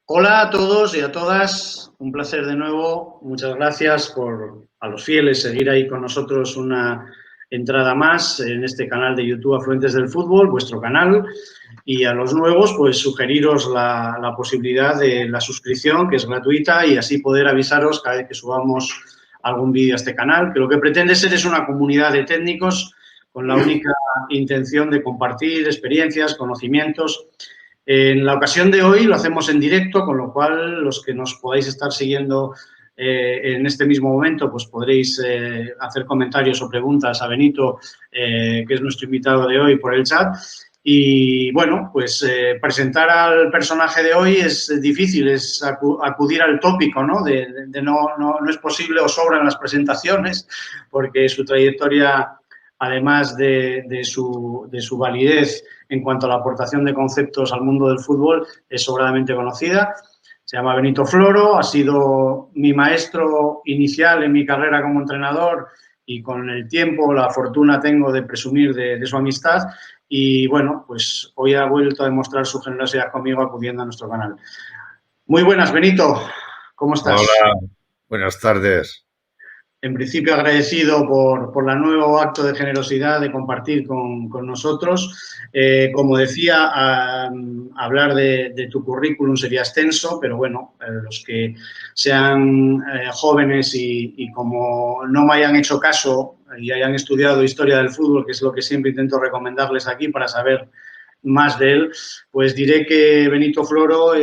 Hola a todos y a todas, un placer de nuevo. Muchas gracias a los fieles seguir ahí con nosotros una entrada más en este canal de YouTube Afluentes del Fútbol, vuestro canal, y a los nuevos pues sugeriros la posibilidad de la suscripción, que es gratuita, y así poder avisaros cada vez que subamos algún vídeo a este canal, que lo que pretende ser es una comunidad de técnicos con la única intención de compartir experiencias, conocimientos. En la ocasión de hoy lo hacemos en directo, con lo cual los que nos podáis estar siguiendo en este mismo momento, pues podréis hacer comentarios o preguntas a Benito, que es nuestro invitado de hoy, por el chat. Y bueno, pues presentar al personaje de hoy es difícil, es acudir al tópico, ¿no? No es posible o sobran las presentaciones, porque su trayectoria, además de su validez en cuanto a la aportación de conceptos al mundo del fútbol, es sobradamente conocida. Se llama Benito Floro, ha sido mi maestro inicial en mi carrera como entrenador y con el tiempo la fortuna tengo de presumir de su amistad y bueno, pues hoy ha vuelto a demostrar su generosidad conmigo acudiendo a nuestro canal. Muy buenas, Benito, ¿cómo estás? Hola, buenas tardes. En principio agradecido por el nuevo acto de generosidad de compartir con nosotros. Como decía, hablar de tu currículum sería extenso, pero bueno, los que sean jóvenes y como no me hayan hecho caso y hayan estudiado historia del fútbol, que es lo que siempre intento recomendarles aquí para saber más de él, pues diré que Benito Floro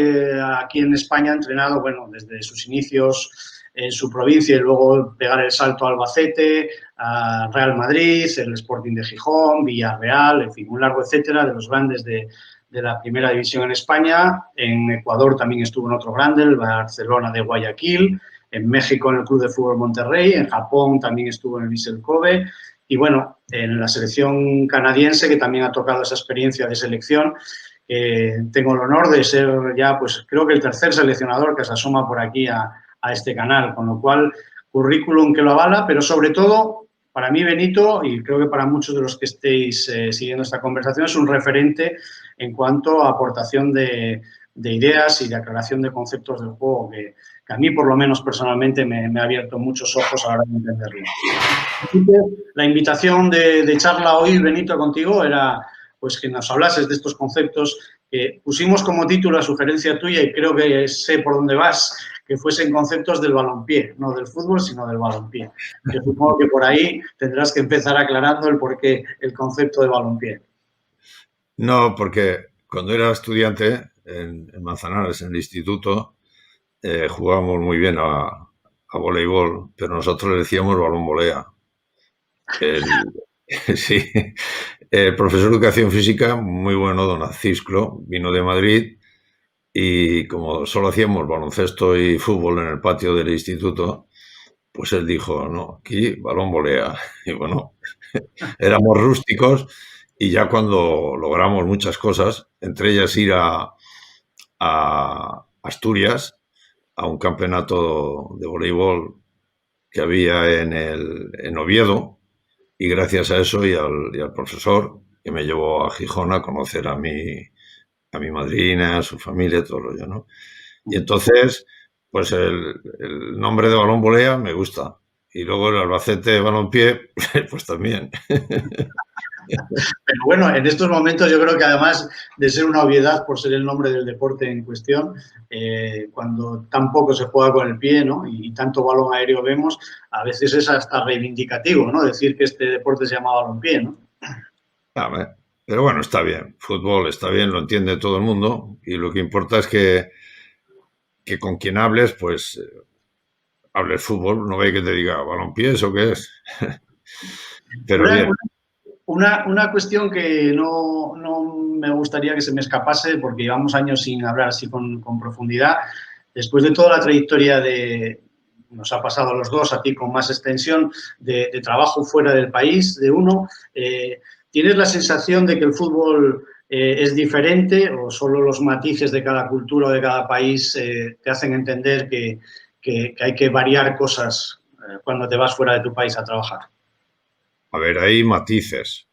aquí en España ha entrenado, bueno, desde sus inicios en su provincia y luego pegar el salto a Albacete, a Real Madrid, el Sporting de Gijón, Villarreal, en fin, un largo etcétera de los grandes de la primera división en España. En Ecuador también estuvo en otro grande, el Barcelona de Guayaquil. En México en el Club de Fútbol Monterrey. En Japón también estuvo en el Vissel Kobe. Y bueno, en la selección canadiense, que también ha tocado esa experiencia de selección, tengo el honor de ser ya, pues creo que el tercer seleccionador que se asoma por aquí a este canal, con lo cual, currículum que lo avala, pero sobre todo, para mí, Benito, y creo que para muchos de los que estéis siguiendo esta conversación, es un referente en cuanto a aportación de ideas y de aclaración de conceptos del juego, que a mí, por lo menos personalmente, me ha abierto muchos ojos a la hora de entenderlo. Así que la invitación de charla hoy, Benito, contigo era pues que nos hablases de estos conceptos que pusimos como título a sugerencia tuya y creo que sé por dónde vas, que fuesen conceptos del balompié, no del fútbol, sino del balompié. Yo supongo que por ahí tendrás que empezar aclarando el porqué, el concepto de balompié. No, porque cuando era estudiante en Manzanares, en el instituto, jugábamos muy bien a voleibol, pero nosotros le decíamos balón volea. El, sí, el profesor de educación física, muy bueno, don Acisclo, vino de Madrid y como solo hacíamos baloncesto y fútbol en el patio del instituto, pues él dijo, no, aquí balón volea. Y bueno, éramos rústicos y ya cuando logramos muchas cosas, entre ellas ir a Asturias, a un campeonato de voleibol que había en Oviedo, y gracias a eso y al profesor que me llevó a Gijón a conocer a mi madrina, a su familia, todo lo rollo, ¿no? Y entonces, pues el nombre de balón volea me gusta. Y luego el Albacete balompié, pues también. Pero bueno, en estos momentos yo creo que además de ser una obviedad por ser el nombre del deporte en cuestión, cuando tan poco se juega con el pie, ¿no? Y tanto balón aéreo vemos, a veces es hasta reivindicativo, ¿no? Decir que este deporte se llama balompié, ¿no? A ver, pero bueno, está bien. Fútbol está bien, lo entiende todo el mundo. Y lo que importa es que con quien hables, pues hables fútbol. No ve que te diga balompié, ¿eso qué es? Pero Una, bien. una cuestión que no me gustaría que se me escapase, porque llevamos años sin hablar así con profundidad. Después de toda la trayectoria nos ha pasado a los dos, a ti con más extensión, de trabajo fuera del país, de uno, ¿tienes la sensación de que el fútbol es diferente o solo los matices de cada cultura o de cada país te hacen entender que hay que variar cosas cuando te vas fuera de tu país a trabajar? A ver, hay matices,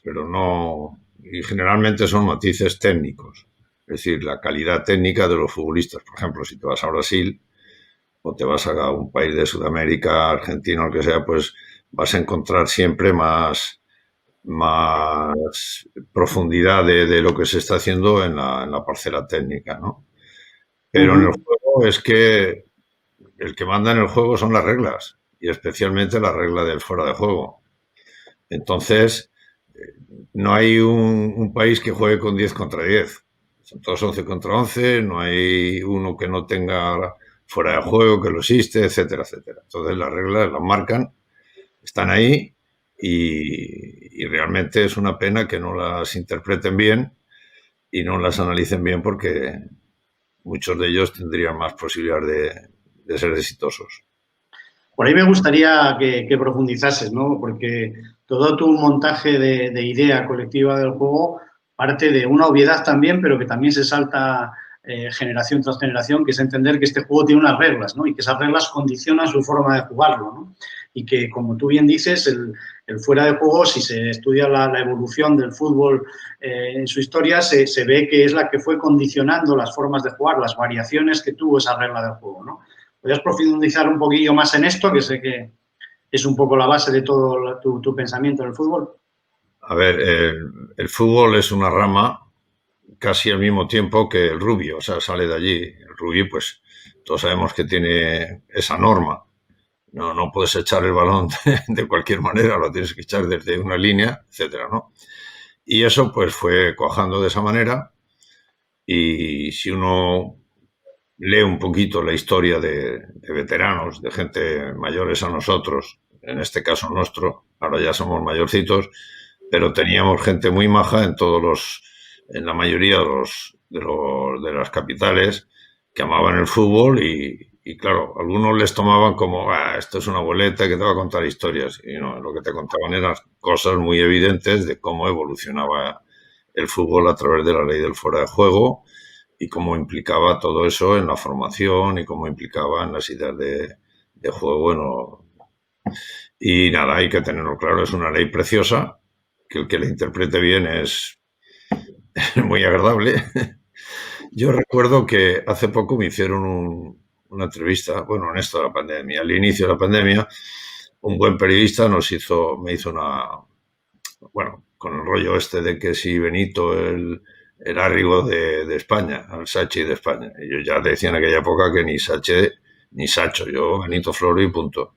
pero no. Y generalmente son matices técnicos. Es decir, la calidad técnica de los futbolistas. Por ejemplo, si te vas a Brasil o te vas a un país de Sudamérica, Argentina, o lo que sea, pues vas a encontrar siempre más profundidad de lo que se está haciendo en la parcela técnica, ¿no? Pero en el juego es que el que manda en el juego son las reglas, y especialmente la regla del fuera de juego. Entonces, no hay un país que juegue con 10 contra 10. Son todos 11 contra 11, no hay uno que no tenga fuera de juego, que lo existe, etcétera, etcétera. Entonces, las reglas las marcan, están ahí y realmente es una pena que no las interpreten bien y no las analicen bien porque muchos de ellos tendrían más posibilidades de ser exitosos. Por ahí me gustaría que profundizases, ¿no? Porque todo tu montaje de idea colectiva del juego parte de una obviedad también, pero que también se salta generación tras generación, que es entender que este juego tiene unas reglas, ¿no? Y que esas reglas condicionan su forma de jugarlo, ¿no? Y que, como tú bien dices, el fuera de juego, si se estudia la evolución del fútbol en su historia, se ve que es la que fue condicionando las formas de jugar, las variaciones que tuvo esa regla del juego, ¿no? ¿Podrías profundizar un poquillo más en esto, que sé que es un poco la base de todo tu pensamiento en el fútbol? A ver, el fútbol es una rama casi al mismo tiempo que el rugby, o sea, sale de allí. El rugby, pues todos sabemos que tiene esa norma. No puedes echar el balón de cualquier manera, lo tienes que echar desde una línea, etcétera, ¿no? Y eso pues fue cuajando de esa manera, y si uno lee un poquito la historia de veteranos, de gente mayores a nosotros, en este caso nuestro, ahora ya somos mayorcitos, pero teníamos gente muy maja en la mayoría de las capitales, que amaban el fútbol y claro, algunos les tomaban como, esto es una boleta que te va a contar historias, y no, lo que te contaban eran cosas muy evidentes de cómo evolucionaba el fútbol a través de la ley del fuera de juego y cómo implicaba todo eso en la formación y cómo implicaba en las ideas de juego. Y nada, hay que tenerlo claro, es una ley preciosa, que el que la interprete bien es muy agradable. Yo recuerdo que hace poco me hicieron una entrevista, bueno, en esto de la pandemia, al inicio de la pandemia, un buen periodista me hizo bueno, con el rollo este de que si Benito, el Arrigo de España, el Sachi de España. Y yo ya decía en aquella época que ni Sachi ni Sacho, yo Benito Floro y punto.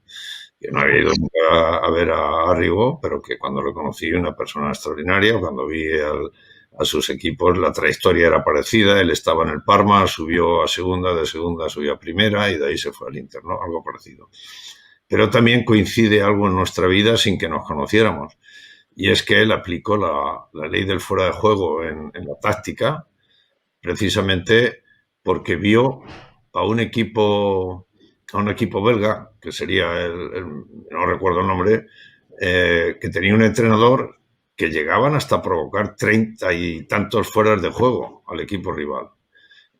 Yo no había ido nunca a ver a Arrigo, pero que cuando lo conocí, una persona extraordinaria, cuando vi a sus equipos, la trayectoria era parecida, él estaba en el Parma, subió a segunda, de segunda subió a primera y de ahí se fue al Inter, ¿no? Algo parecido. Pero también coincide algo en nuestra vida sin que nos conociéramos. Y es que él aplicó la ley del fuera de juego en la táctica, precisamente porque vio a un equipo belga, que sería no recuerdo el nombre, que tenía un entrenador que llegaban hasta provocar 30 y tantos fueras de juego al equipo rival.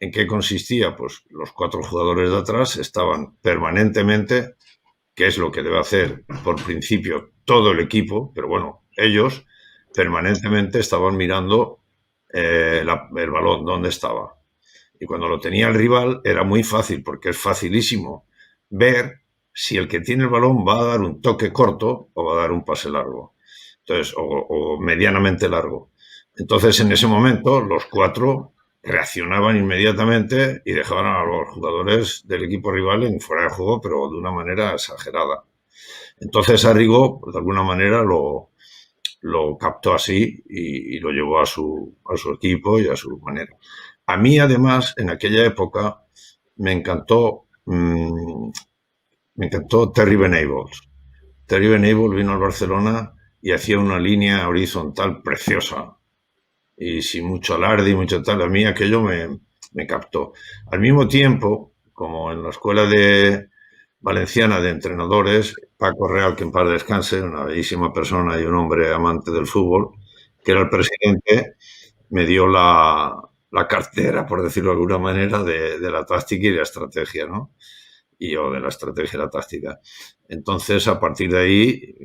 ¿En qué consistía? Pues los 4 jugadores de atrás estaban permanentemente, que es lo que debe hacer por principio todo el equipo, pero bueno, ellos permanentemente estaban mirando el balón, dónde estaba. Y cuando lo tenía el rival era muy fácil, porque es facilísimo ver si el que tiene el balón va a dar un toque corto o va a dar un pase largo. Entonces, o medianamente largo. Entonces, en ese momento, los 4 reaccionaban inmediatamente y dejaban a los jugadores del equipo rival en fuera de juego, pero de una manera exagerada. Entonces Arrigo, de alguna manera, lo captó así y lo llevó a su equipo y a su manera. A mí, además, en aquella época, me encantó Terry Venables. Terry Venables vino al Barcelona y hacía una línea horizontal preciosa y sin mucho alarde y mucho tal. A mí aquello me captó. Al mismo tiempo, como en la escuela valenciana de entrenadores, Paco Real, que en paz descanse, una bellísima persona y un hombre amante del fútbol, que era el presidente, me dio la cartera, por decirlo de alguna manera, de la táctica y de la estrategia, ¿no? O de la estrategia y la táctica. Entonces, a partir de ahí,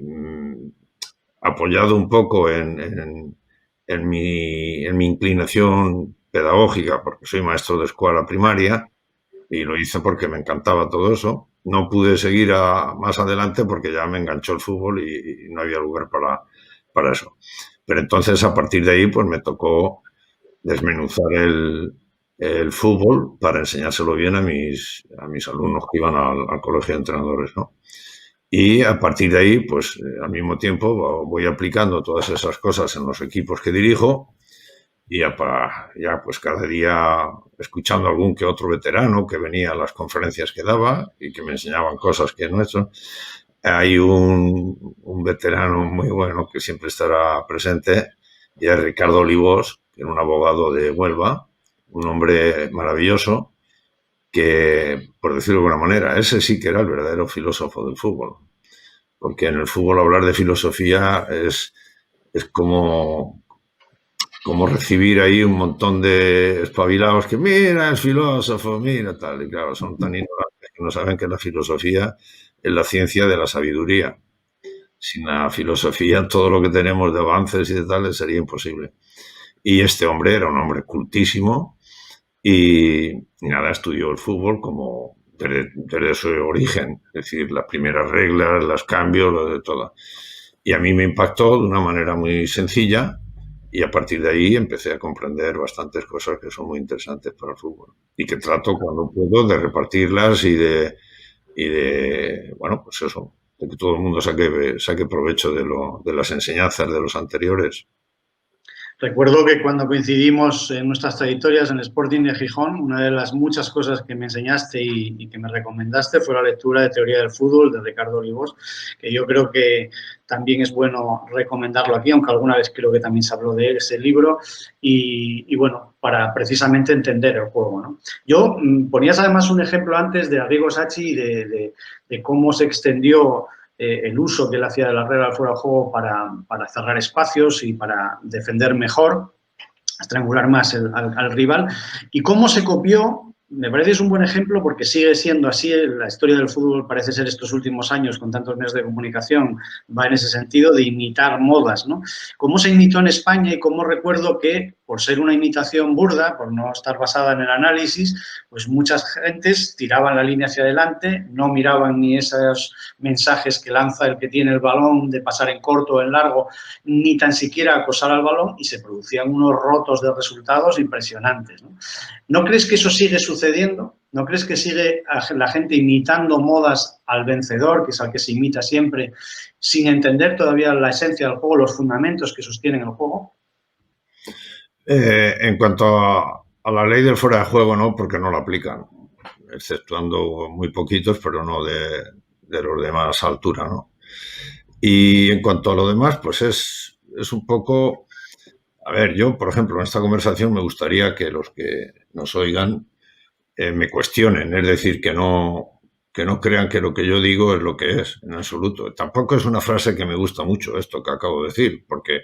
apoyado un poco en mi inclinación pedagógica, porque soy maestro de escuela primaria, y lo hice porque me encantaba todo eso. No pude seguir más adelante porque ya me enganchó el fútbol y no había lugar para eso. Pero entonces, a partir de ahí, pues me tocó desmenuzar el fútbol para enseñárselo bien a mis alumnos que iban al colegio de entrenadores, ¿no? Y a partir de ahí, pues al mismo tiempo voy aplicando todas esas cosas en los equipos que dirijo y ya pues cada día escuchando a algún que otro veterano que venía a las conferencias que daba y que me enseñaban cosas que no he hecho. Hay un veterano muy bueno que siempre estará presente y es Ricardo Olivós, que era un abogado de Huelva, un hombre maravilloso que, por decirlo de alguna manera, ese sí que era el verdadero filósofo del fútbol. Porque en el fútbol hablar de filosofía es como recibir ahí un montón de espabilados que mira, es filósofo, mira, tal. Y claro, son tan ignorantes que no saben que la filosofía es la ciencia de la sabiduría. Sin la filosofía, todo lo que tenemos de avances y de tales sería imposible. Y este hombre era un hombre cultísimo y nada, estudió el fútbol como desde su origen, es decir, las primeras reglas, los cambios, lo de todo. Y a mí me impactó de una manera muy sencilla y a partir de ahí empecé a comprender bastantes cosas que son muy interesantes para el fútbol y que trato cuando puedo de repartirlas y de bueno, pues eso, de que todo el mundo saque provecho de las enseñanzas de los anteriores. Recuerdo que cuando coincidimos en nuestras trayectorias en el Sporting de Gijón, una de las muchas cosas que me enseñaste y que me recomendaste fue la lectura de Teoría del Fútbol de Ricardo Olivós, que yo creo que también es bueno recomendarlo aquí, aunque alguna vez creo que también se habló de ese libro, y bueno, para precisamente entender el juego, ¿no? Yo ponías además un ejemplo antes de Arrigo Sacchi de cómo se extendió el uso que él hacía de la regla del fuera de juego para cerrar espacios y para defender mejor, estrangular más al rival, y cómo se copió. Me parece que es un buen ejemplo porque sigue siendo así. La historia del fútbol parece ser estos últimos años, con tantos medios de comunicación, va en ese sentido de imitar modas, ¿no? Cómo se imitó en España y cómo recuerdo que, por ser una imitación burda, por no estar basada en el análisis, pues muchas gentes tiraban la línea hacia adelante, no miraban ni esos mensajes que lanza el que tiene el balón de pasar en corto o en largo, ni tan siquiera acosar al balón, y se producían unos rotos de resultados impresionantes, ¿no? ¿No crees que eso sigue sucediendo? ¿No crees que sigue la gente imitando modas al vencedor, que es al que se imita siempre, sin entender todavía la esencia del juego, los fundamentos que sostienen el juego? En cuanto a la ley del fuera de juego, no, porque no la aplican, exceptuando muy poquitos, pero no de los de más altura, ¿no? Y en cuanto a lo demás, pues es un poco... A ver, yo, por ejemplo, en esta conversación me gustaría que los que nos oigan me cuestionen, es decir, que no crean que lo que yo digo es lo que es, en absoluto. Tampoco es una frase que me gusta mucho, esto que acabo de decir, porque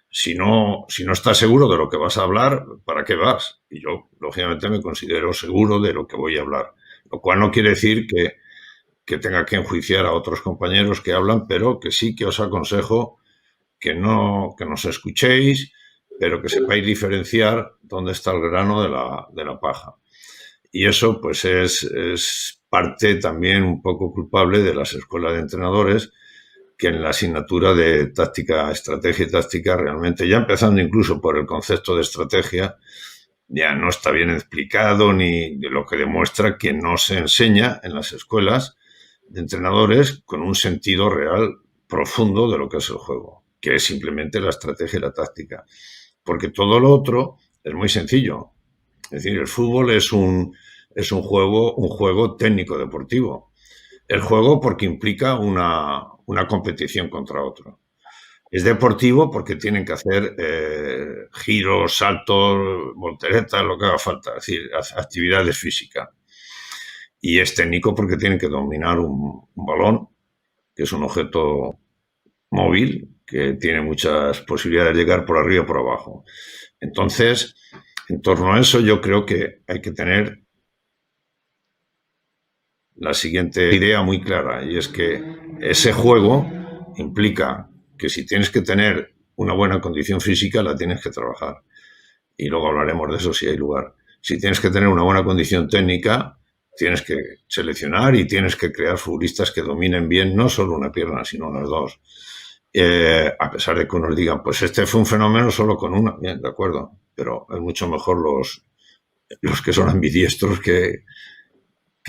si no estás seguro de lo que vas a hablar, ¿para qué vas? Y yo, lógicamente, me considero seguro de lo que voy a hablar, lo cual no quiere decir que tenga que enjuiciar a otros compañeros que hablan, pero que sí que os aconsejo que nos escuchéis, pero que sepáis diferenciar dónde está el grano de la paja. Y eso pues es parte también un poco culpable de las escuelas de entrenadores, que en la asignatura de táctica, estrategia y táctica, realmente, ya empezando incluso por el concepto de estrategia, ya no está bien explicado, ni de lo que demuestra que no se enseña en las escuelas de entrenadores con un sentido real profundo de lo que es el juego, que es simplemente la estrategia y la táctica. Porque todo lo otro es muy sencillo. Es decir, el fútbol es un juego técnico deportivo. El juego porque implica una competición contra otro. Es deportivo porque tienen que hacer giros, saltos, volteretas, lo que haga falta, es decir, actividades físicas. Y es técnico porque tienen que dominar un balón, que es un objeto móvil, que tiene muchas posibilidades de llegar por arriba o por abajo. Entonces, en torno a eso, yo creo que hay que tener la siguiente idea muy clara, y es que ese juego implica que si tienes que tener una buena condición física, la tienes que trabajar. y luego hablaremos de eso si hay lugar. Si tienes que tener una buena condición técnica, tienes que seleccionar y tienes que crear futbolistas que dominen bien no solo una pierna, sino las dos. A pesar de que unos digan, pues este fue un fenómeno solo con una, bien, de acuerdo, pero es mucho mejor los que son ambidiestros que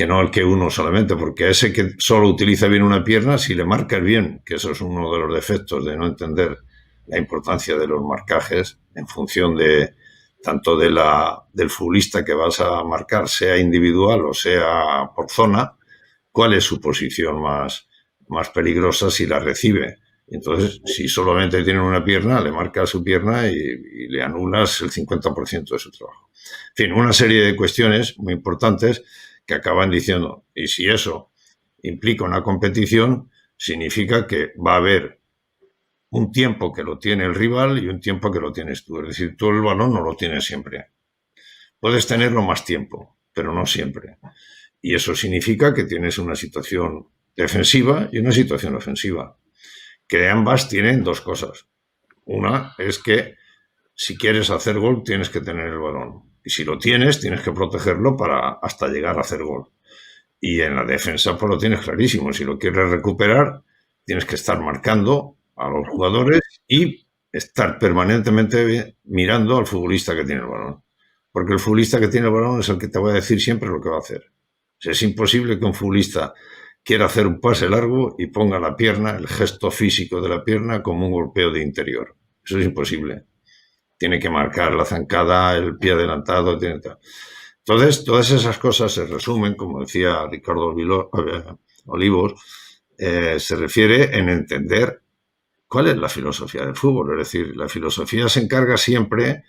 no el que uno solamente, porque a ese que solo utiliza bien una pierna, si le marcas bien, que eso es uno de los defectos de no entender la importancia de los marcajes en función de tanto del futbolista que vas a marcar, sea individual o sea por zona, cuál es su posición más peligrosa si la recibe. Entonces, si solamente tiene una pierna, le marcas su pierna y le anulas el 50% de su trabajo. En fin, una serie de cuestiones muy importantes que acaban diciendo, y si eso implica una competición, significa que va a haber un tiempo que lo tiene el rival y un tiempo que lo tienes tú. Es decir, tú el balón no lo tienes siempre. Puedes tenerlo más tiempo, pero no siempre. Y eso significa que tienes una situación defensiva y una situación ofensiva, que ambas tienen dos cosas. Una es que si quieres hacer gol tienes que tener el balón. Y si lo tienes, tienes que protegerlo para hasta llegar a hacer gol. Y en la defensa pues lo tienes clarísimo. Si lo quieres recuperar, tienes que estar marcando a los jugadores y estar permanentemente mirando al futbolista que tiene el balón. Porque el futbolista que tiene el balón es el que te va a decir siempre lo que va a hacer. O sea, es imposible que un futbolista quiera hacer un pase largo y ponga la pierna, el gesto físico de la pierna, como un golpeo de interior. Eso es imposible. Tiene que marcar la zancada, el pie adelantado. Entonces, todas esas cosas se resumen, como decía Ricardo Olivos, se refiere en entender cuál es la filosofía del fútbol. Es decir, la filosofía se encarga siempre,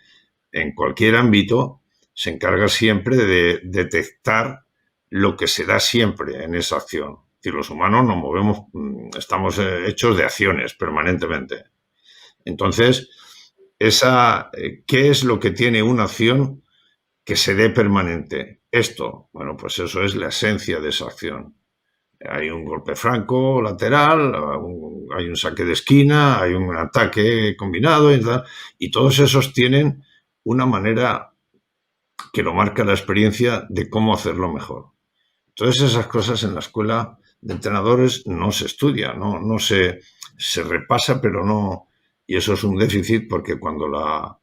en cualquier ámbito, se encarga siempre de detectar lo que se da siempre en esa acción. Es decir, los humanos nos movemos, estamos hechos de acciones permanentemente. Entonces, ¿qué es lo que tiene una acción que se dé permanente? Esto, bueno, pues eso es la esencia de esa acción. Hay un golpe franco, lateral, hay un saque de esquina, hay un ataque combinado y todos esos tienen una manera que lo marca la experiencia de cómo hacerlo mejor. Todas esas cosas en la escuela de entrenadores no se estudia, no se repasa, pero no. Y eso es un déficit porque cuando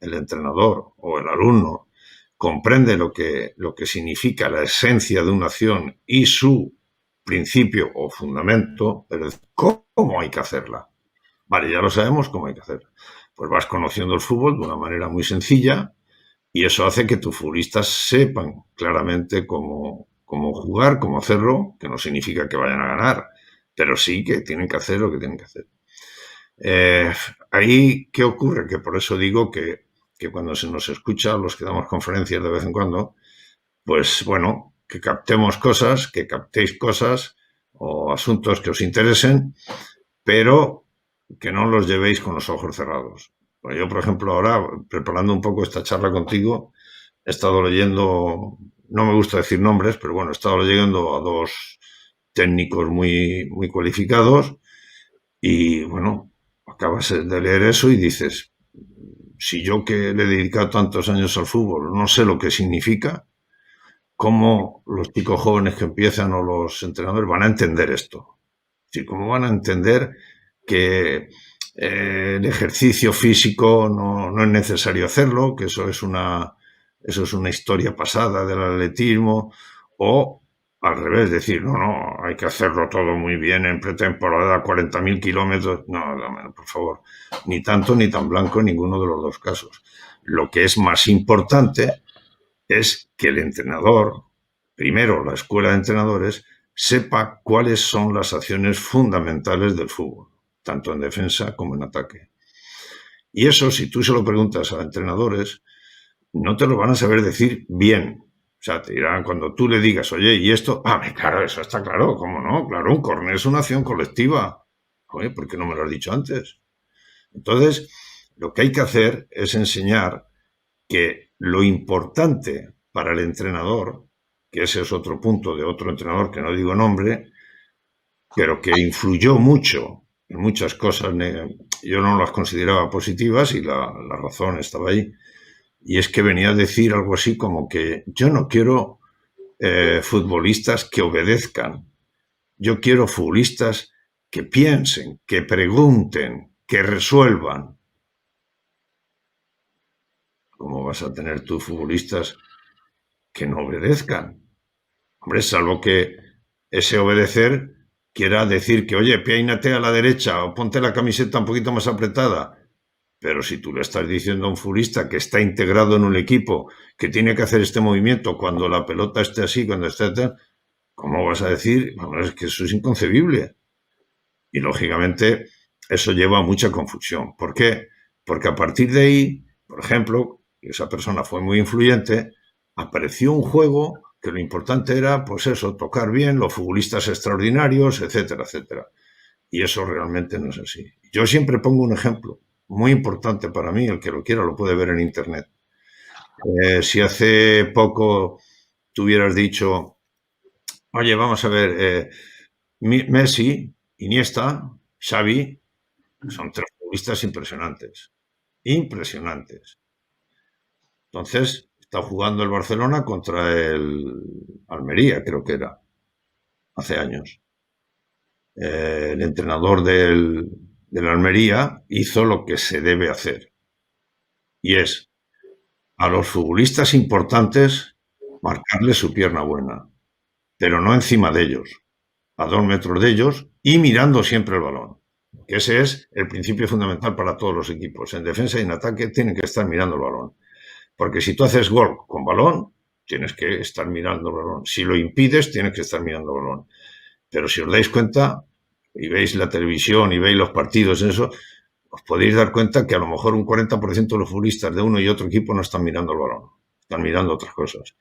el entrenador o el alumno comprende lo que significa la esencia de una acción y su principio o fundamento, pero ¿cómo hay que hacerla? Vale, ya lo sabemos cómo hay que hacerla. Pues vas conociendo el fútbol de una manera muy sencilla y eso hace que tus futbolistas sepan claramente cómo jugar, cómo hacerlo, que no significa que vayan a ganar, pero sí que tienen que hacer lo que tienen que hacer. Ahí, ¿qué ocurre? Que por eso digo que cuando se nos escucha, los que damos conferencias de vez en cuando, pues bueno, que captemos cosas, que captéis cosas o asuntos que os interesen, pero que no los llevéis con los ojos cerrados. Bueno, yo, por ejemplo, ahora, preparando un poco esta charla contigo, he estado leyendo, no me gusta decir nombres, pero bueno, he estado leyendo a dos técnicos muy, muy cualificados y, bueno, acabas de leer eso y dices, si yo que le he dedicado tantos años al fútbol no sé lo que significa, ¿cómo los chicos jóvenes que empiezan o los entrenadores van a entender esto? Es decir, ¿cómo van a entender que el ejercicio físico no es necesario hacerlo, que eso es una historia pasada del atletismo, o al revés, decir, no, hay que hacerlo todo muy bien en pretemporada, 40.000 kilómetros. No, por favor, ni tanto ni tan blanco en ninguno de los dos casos. Lo que es más importante es que el entrenador, primero la escuela de entrenadores, sepa cuáles son las acciones fundamentales del fútbol, tanto en defensa como en ataque. Y eso, si tú se lo preguntas a entrenadores, no te lo van a saber decir bien. O sea, te dirán cuando tú le digas, oye, ¿y esto? Claro, eso está claro, ¿cómo no? Claro, un córner es una acción colectiva. Oye, ¿por qué no me lo has dicho antes? Entonces, lo que hay que hacer es enseñar que lo importante para el entrenador, que ese es otro punto de otro entrenador que no digo nombre, pero que influyó mucho en muchas cosas, yo no las consideraba positivas y la razón estaba ahí, y es que venía a decir algo así como que yo no quiero futbolistas que obedezcan, yo quiero futbolistas que piensen, que pregunten, que resuelvan. ¿Cómo vas a tener tú futbolistas que no obedezcan? Hombre, salvo que ese obedecer quiera decir que, oye, peínate a la derecha o ponte la camiseta un poquito más apretada. Pero si tú le estás diciendo a un futbolista que está integrado en un equipo, que tiene que hacer este movimiento cuando la pelota esté así, cuando esté tal, ¿cómo vas a decir? Bueno, es que eso es inconcebible. Y lógicamente eso lleva a mucha confusión. ¿Por qué? Porque a partir de ahí, por ejemplo, esa persona fue muy influyente, apareció un juego que lo importante era, pues eso, tocar bien, los futbolistas extraordinarios, etcétera, etcétera. Y eso realmente no es así. Yo siempre pongo un ejemplo muy importante para mí, el que lo quiera lo puede ver en Internet. Si hace poco tú hubieras dicho, oye, vamos a ver, Messi, Iniesta, Xavi, son tres futbolistas impresionantes. Impresionantes. Entonces, está jugando el Barcelona contra el Almería, creo que era, hace años. El entrenador del Almería hizo lo que se debe hacer. Y es a los futbolistas importantes marcarles su pierna buena, pero no encima de ellos, a 2 metros de ellos y mirando siempre el balón. Que ese es el principio fundamental para todos los equipos. En defensa y en ataque tienen que estar mirando el balón. Porque si tú haces gol con balón, tienes que estar mirando el balón. Si lo impides, tienes que estar mirando el balón. Pero si os dais cuenta, y veis la televisión y veis los partidos en eso, os podéis dar cuenta que a lo mejor un 40% de los futbolistas de uno y otro equipo no están mirando el balón, están mirando otras cosas.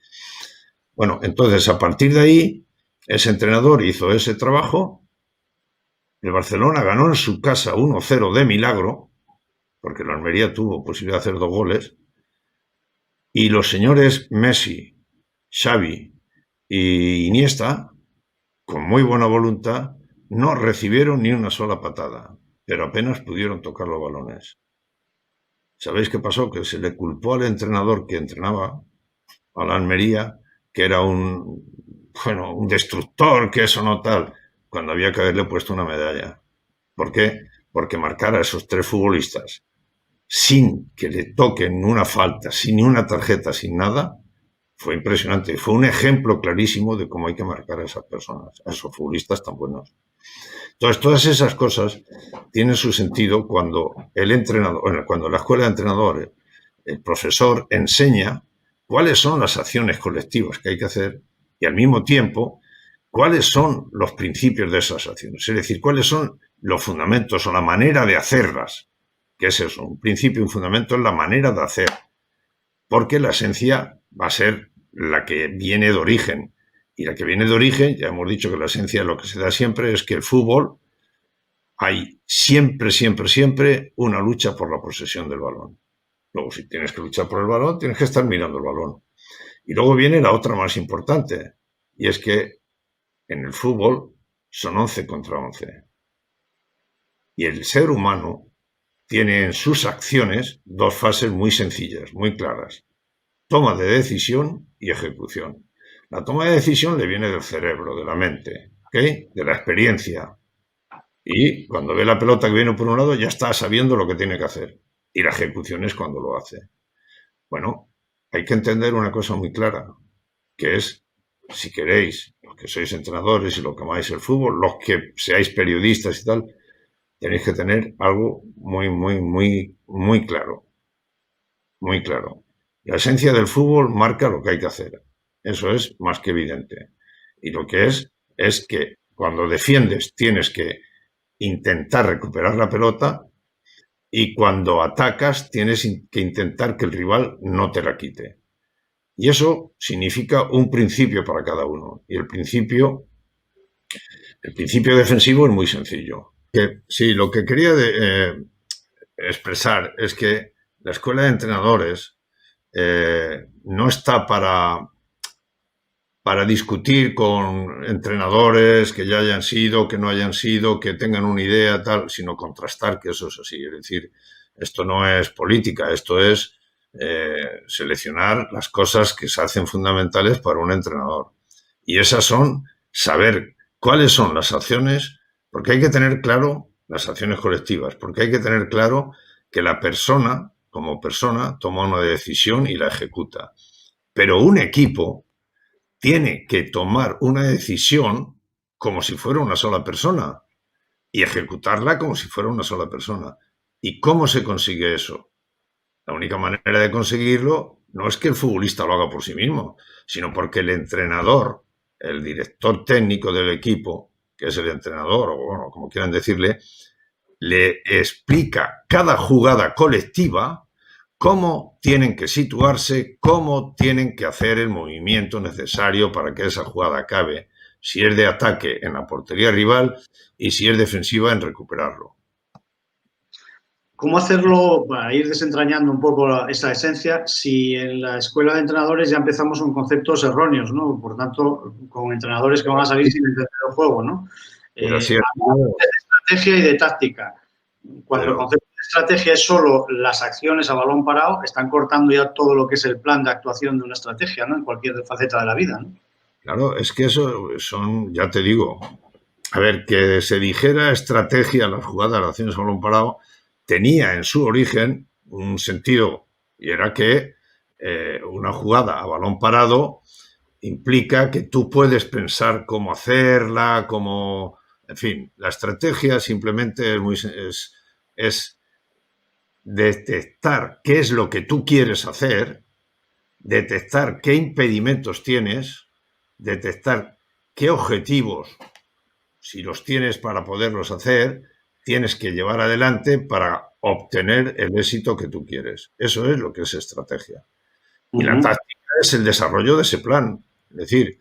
Bueno, entonces a partir de ahí, ese entrenador hizo ese trabajo, el Barcelona ganó en su casa 1-0 de milagro, porque la Almería tuvo posibilidad de hacer 2 goles, y los señores Messi, Xavi y Iniesta, con muy buena voluntad, no recibieron ni una sola patada, pero apenas pudieron tocar los balones. ¿Sabéis qué pasó? Que se le culpó al entrenador que entrenaba a la Almería, que era un destructor, que eso no tal, cuando había que haberle puesto una medalla. ¿Por qué? Porque marcar a esos 3 futbolistas sin que le toquen una falta, sin ni una tarjeta, sin nada, fue impresionante. Fue un ejemplo clarísimo de cómo hay que marcar a esas personas, a esos futbolistas tan buenos. Entonces, todas esas cosas tienen su sentido cuando el entrenador, bueno, cuando la escuela de entrenadores, el profesor enseña cuáles son las acciones colectivas que hay que hacer y al mismo tiempo cuáles son los principios de esas acciones. Es decir, cuáles son los fundamentos o la manera de hacerlas. ¿Qué es eso? Un principio y un fundamento es la manera de hacer. Porque la esencia va a ser la que viene de origen. Y la que viene de origen, ya hemos dicho que la esencia lo que se da siempre es que el fútbol hay siempre, siempre, siempre una lucha por la posesión del balón. Luego, si tienes que luchar por el balón, tienes que estar mirando el balón. Y luego viene la otra más importante, y es que en el fútbol son 11 contra 11. Y el ser humano tiene en sus acciones 2 fases muy sencillas, muy claras. Toma de decisión y ejecución. La toma de decisión le viene del cerebro, de la mente, ¿ok? De la experiencia. Y cuando ve la pelota que viene por un lado, ya está sabiendo lo que tiene que hacer. Y la ejecución es cuando lo hace. Bueno, hay que entender una cosa muy clara, que es, si queréis, los que sois entrenadores y los que amáis el fútbol, los que seáis periodistas y tal, tenéis que tener algo muy, muy, muy, muy claro. Muy claro. La esencia del fútbol marca lo que hay que hacer. Eso es más que evidente. Y lo que es que cuando defiendes tienes que intentar recuperar la pelota y cuando atacas tienes que intentar que el rival no te la quite. Y eso significa un principio para cada uno. Y el principio defensivo es muy sencillo. Sí, lo que quería expresar es que la escuela de entrenadores no está para discutir con entrenadores que ya hayan sido, que no hayan sido, que tengan una idea, tal, sino contrastar que eso es así. Es decir, esto no es política, esto es seleccionar las cosas que se hacen fundamentales para un entrenador. Y esas son saber cuáles son las acciones, porque hay que tener claro las acciones colectivas, porque hay que tener claro que la persona, como persona, toma una decisión y la ejecuta. Pero un equipo tiene que tomar una decisión como si fuera una sola persona y ejecutarla como si fuera una sola persona. ¿Y cómo se consigue eso? La única manera de conseguirlo no es que el futbolista lo haga por sí mismo, sino porque el entrenador, el director técnico del equipo, que es el entrenador, o bueno, como quieran decirle, le explica cada jugada colectiva cómo tienen que situarse, cómo tienen que hacer el movimiento necesario para que esa jugada acabe, si es de ataque en la portería rival y si es defensiva en recuperarlo. ¿Cómo hacerlo para ir desentrañando un poco esa esencia si en la escuela de entrenadores ya empezamos con conceptos erróneos, ¿no? Por tanto, con entrenadores que van a salir sin entender el juego, ¿no? Pues De estrategia y de táctica. Cuando el concepto de estrategia es solo las acciones a balón parado, están cortando ya todo lo que es el plan de actuación de una estrategia, ¿no? En cualquier faceta de la vida, ¿no? Claro, es que eso son, ya te digo, a ver, que se dijera estrategia, las jugadas, las acciones a balón parado, tenía en su origen un sentido, y era que una jugada a balón parado implica que tú puedes pensar cómo hacerla, cómo... En fin, la estrategia simplemente es detectar qué es lo que tú quieres hacer, detectar qué impedimentos tienes, detectar qué objetivos, si los tienes para poderlos hacer, tienes que llevar adelante para obtener el éxito que tú quieres. Eso es lo que es estrategia. Y la táctica es el desarrollo de ese plan. Es decir,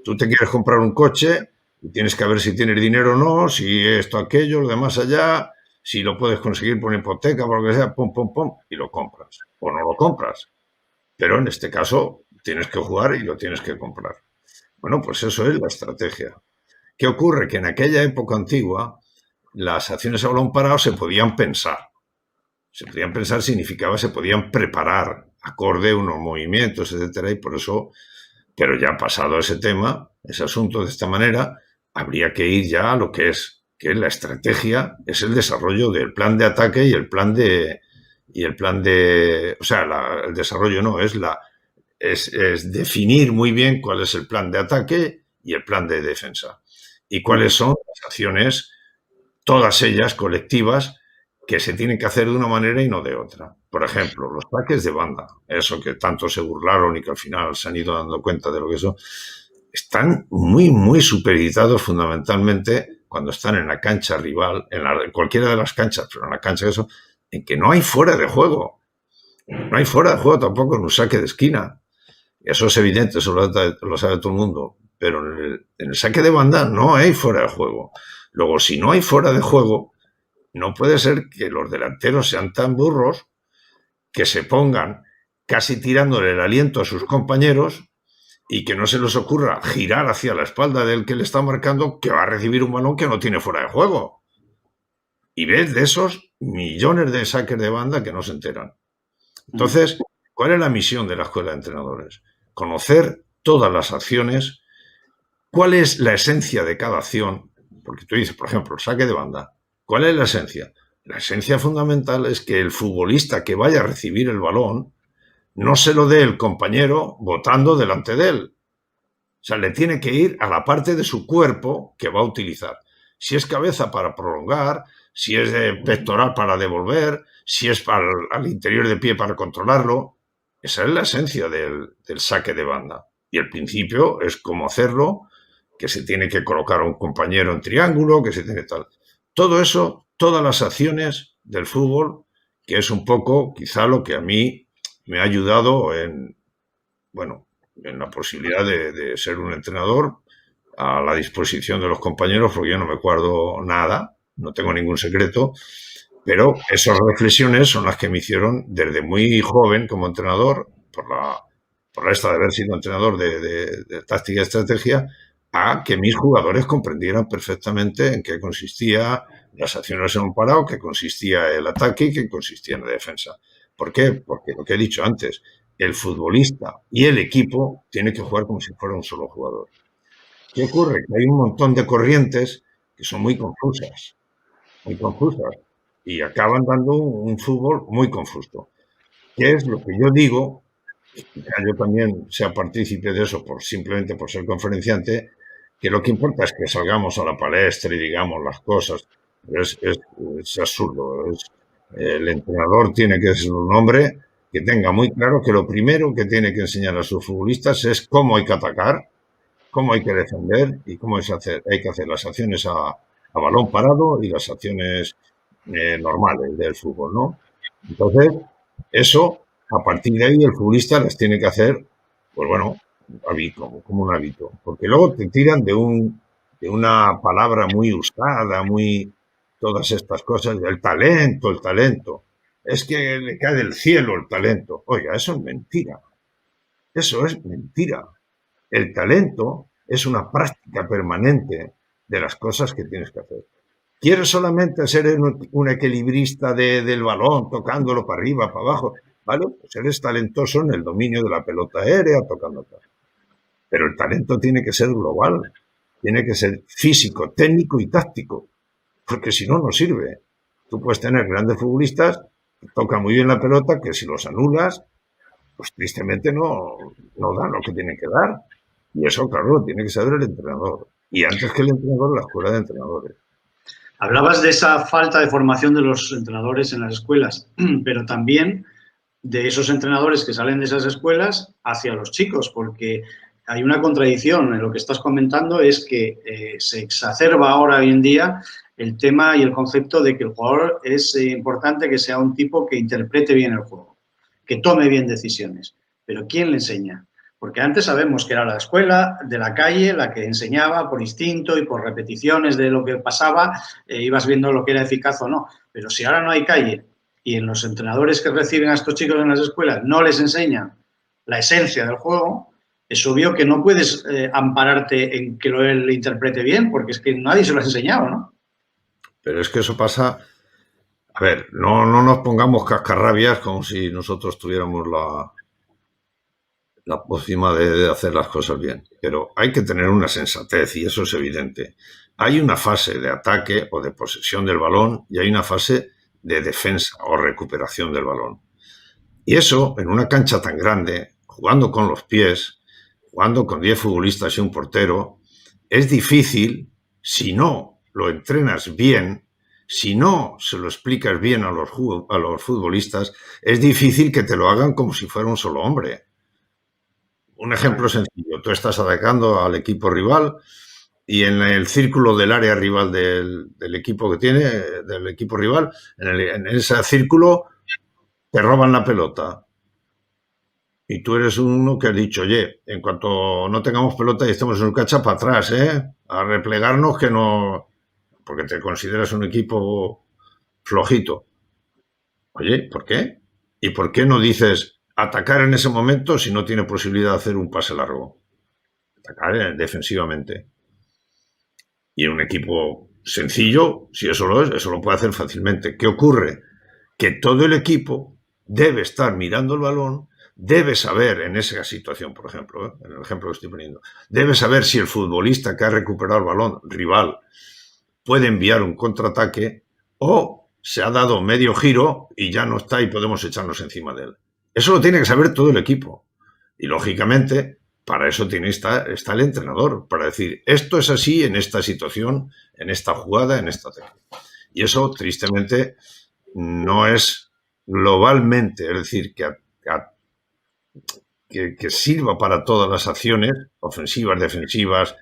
tú te quieres comprar un coche y tienes que ver si tienes dinero o no, si esto, aquello, lo demás allá, si lo puedes conseguir por hipoteca, por lo que sea, pum, pum, pum, y lo compras. O no lo compras. Pero en este caso tienes que jugar y lo tienes que comprar. Bueno, pues eso es la estrategia. ¿Qué ocurre? Que en aquella época antigua las acciones a balón parado se podían pensar. Se podían pensar significaba se podían preparar acorde a unos movimientos, etcétera, y por eso, pero ya pasado ese tema, ese asunto de esta manera, habría que ir ya a lo que es la estrategia, es el desarrollo del plan de ataque y el plan de, o sea, el desarrollo no, es definir muy bien cuál es el plan de ataque y el plan de defensa. Y cuáles son las acciones, todas ellas colectivas, que se tienen que hacer de una manera y no de otra. Por ejemplo, los saques de banda, eso que tanto se burlaron y que al final se han ido dando cuenta de lo que eso, están muy, muy supeditados fundamentalmente cuando están en la cancha rival, en cualquiera de las canchas, pero en la cancha eso, en que no hay fuera de juego. No hay fuera de juego tampoco en un saque de esquina. Eso es evidente, eso lo sabe todo el mundo. Pero en el saque de banda no hay fuera de juego. Luego, si no hay fuera de juego, no puede ser que los delanteros sean tan burros que se pongan casi tirándole el aliento a sus compañeros y que no se les ocurra girar hacia la espalda del que le está marcando, que va a recibir un balón que no tiene fuera de juego. Y ves de esos millones de saques de banda que no se enteran. Entonces, ¿cuál es la misión de la escuela de entrenadores? Conocer todas las acciones, cuál es la esencia de cada acción, porque tú dices, por ejemplo, el saque de banda, ¿cuál es la esencia? La esencia fundamental es que el futbolista que vaya a recibir el balón no se lo dé el compañero botando delante de él. O sea, le tiene que ir a la parte de su cuerpo que va a utilizar. Si es cabeza para prolongar, si es de pectoral para devolver, si es al interior de pie para controlarlo. Esa es la esencia del saque de banda. Y el principio es cómo hacerlo, que se tiene que colocar a un compañero en triángulo, que se tiene tal. Todo eso, todas las acciones del fútbol, que es un poco quizá lo que a mí me ha ayudado en la posibilidad de ser un entrenador a la disposición de los compañeros, porque yo no me guardo nada, no tengo ningún secreto, pero esas reflexiones son las que me hicieron desde muy joven como entrenador, por esta de haber sido entrenador de táctica y estrategia, a que mis jugadores comprendieran perfectamente en qué consistía las acciones en un parado, qué consistía el ataque y qué consistía en la defensa. ¿Por qué? Porque lo que he dicho antes, el futbolista y el equipo tienen que jugar como si fuera un solo jugador. ¿Qué ocurre? Que hay un montón de corrientes que son muy confusas, y acaban dando un fútbol muy confuso. ¿Qué es lo que yo digo? Quizá yo también sea partícipe de eso simplemente por ser conferenciante, que lo que importa es que salgamos a la palestra y digamos las cosas. Es absurdo. El entrenador tiene que ser un hombre que tenga muy claro que lo primero que tiene que enseñar a sus futbolistas es cómo hay que atacar, cómo hay que defender y cómo hay que hacer las acciones a balón parado y las acciones normales del fútbol, ¿no? Entonces, eso, a partir de ahí, el futbolista las tiene que hacer, pues bueno, como un hábito. Porque luego te tiran de una palabra muy usada, todas estas cosas, el talento, el talento. Es que le cae del cielo el talento. Oiga, eso es mentira. Eso es mentira. El talento es una práctica permanente de las cosas que tienes que hacer. ¿Quieres solamente ser un equilibrista del balón, tocándolo para arriba, para abajo? ¿Vale? Pues eres talentoso en el dominio de la pelota aérea, tocando. Pero el talento tiene que ser global, tiene que ser físico, técnico y táctico, porque si no, no sirve. Tú puedes tener grandes futbolistas que tocan muy bien la pelota, que si los anulas, pues tristemente no dan lo que tienen que dar. Y eso, claro, tiene que saber el entrenador. Y antes que el entrenador, la escuela de entrenadores. Hablabas de esa falta de formación de los entrenadores en las escuelas, pero también de esos entrenadores que salen de esas escuelas hacia los chicos, porque hay una contradicción en lo que estás comentando, es que se exacerba ahora hoy en día el tema y el concepto de que el jugador es importante que sea un tipo que interprete bien el juego, que tome bien decisiones. Pero ¿quién le enseña? Porque antes sabemos que era la escuela de la calle la que enseñaba por instinto y por repeticiones de lo que pasaba, ibas viendo lo que era eficaz o no. Pero si ahora no hay calle y en los entrenadores que reciben a estos chicos en las escuelas no les enseñan la esencia del juego, es obvio que no puedes ampararte en que él le interprete bien, porque es que nadie se lo ha enseñado, ¿no? Pero es que eso pasa. A ver, no nos pongamos cascarrabias como si nosotros tuviéramos la pócima de hacer las cosas bien. Pero hay que tener una sensatez y eso es evidente. Hay una fase de ataque o de posesión del balón y hay una fase de defensa o recuperación del balón. Y eso, en una cancha tan grande, jugando con los pies, jugando con 10 futbolistas y un portero, es difícil si no lo entrenas bien, si no se lo explicas bien a los futbolistas, es difícil que te lo hagan como si fuera un solo hombre. Un ejemplo sencillo, tú estás atacando al equipo rival y en el círculo del área rival del equipo que tiene, del equipo rival, en ese círculo te roban la pelota. Y tú eres uno que has dicho, oye, en cuanto no tengamos pelota y estemos en un cacha para atrás, a replegarnos que no, porque te consideras un equipo flojito. Oye, ¿por qué? ¿Y por qué no dices atacar en ese momento si no tiene posibilidad de hacer un pase largo? Atacar defensivamente. Y en un equipo sencillo, si eso lo es, eso lo puede hacer fácilmente. ¿Qué ocurre? Que todo el equipo debe estar mirando el balón, debe saber en esa situación, por ejemplo, en el ejemplo que estoy poniendo, debe saber si el futbolista que ha recuperado el balón rival puede enviar un contraataque o se ha dado medio giro y ya no está y podemos echarnos encima de él. Eso lo tiene que saber todo el equipo. Y lógicamente, para eso está el entrenador, para decir, esto es así en esta situación, en esta jugada, en esta técnica. Y eso, tristemente, no es globalmente, es decir, que sirva para todas las acciones, ofensivas, defensivas,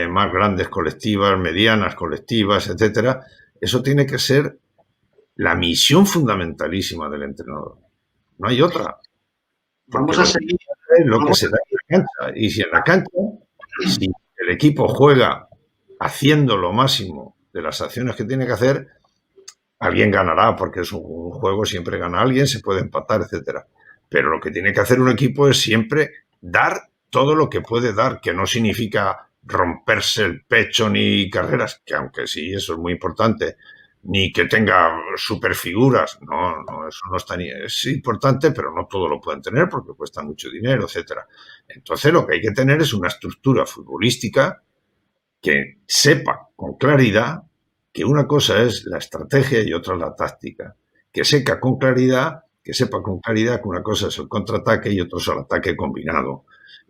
más grandes colectivas, medianas colectivas, etcétera. Eso tiene que ser la misión fundamentalísima del entrenador. No hay otra. Vamos a seguir. Lo que se da en la cancha. Y si en la cancha, si el equipo juega haciendo lo máximo de las acciones que tiene que hacer, alguien ganará, porque es un juego, siempre gana alguien, se puede empatar, etcétera. Pero lo que tiene que hacer un equipo es siempre dar todo lo que puede dar, que no significa romperse el pecho ni carreras, que aunque sí, eso es muy importante, ni que tenga superfiguras. No, no, eso no está ni... Es importante, pero no todo lo pueden tener porque cuesta mucho dinero, etcétera. Entonces lo que hay que tener es una estructura futbolística que sepa con claridad que una cosa es la estrategia y otra la táctica. Que sepa con claridad que una cosa es el contraataque y otro es el ataque combinado.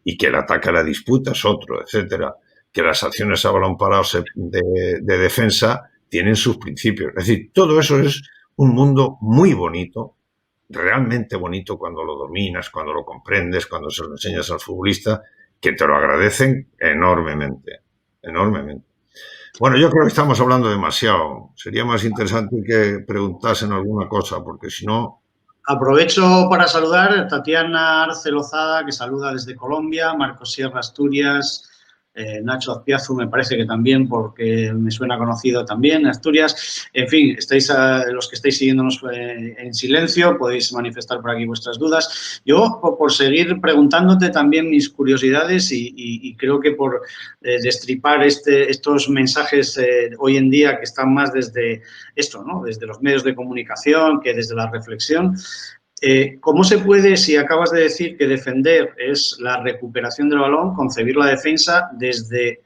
Y que el ataque a la disputa es otro, etcétera. Que las acciones a balón parado de defensa tienen sus principios. Es decir, todo eso es un mundo muy bonito, realmente bonito cuando lo dominas, cuando lo comprendes, cuando se lo enseñas al futbolista, que te lo agradecen enormemente, enormemente. Bueno, yo creo que estamos hablando demasiado. Sería más interesante que preguntasen alguna cosa, porque si no... Aprovecho para saludar a Tatiana Arce Lozada, que saluda desde Colombia, Marcos Sierra, Asturias, Nacho Azpiazu me parece que también, porque me suena conocido también, Asturias. En fin, estáis los que estáis siguiéndonos en silencio, podéis manifestar por aquí vuestras dudas. Yo, por seguir preguntándote también mis curiosidades y creo que por destripar estos mensajes hoy en día que están más desde esto, ¿no? Desde los medios de comunicación que desde la reflexión. ¿Cómo se puede, si acabas de decir que defender es la recuperación del balón, concebir la defensa desde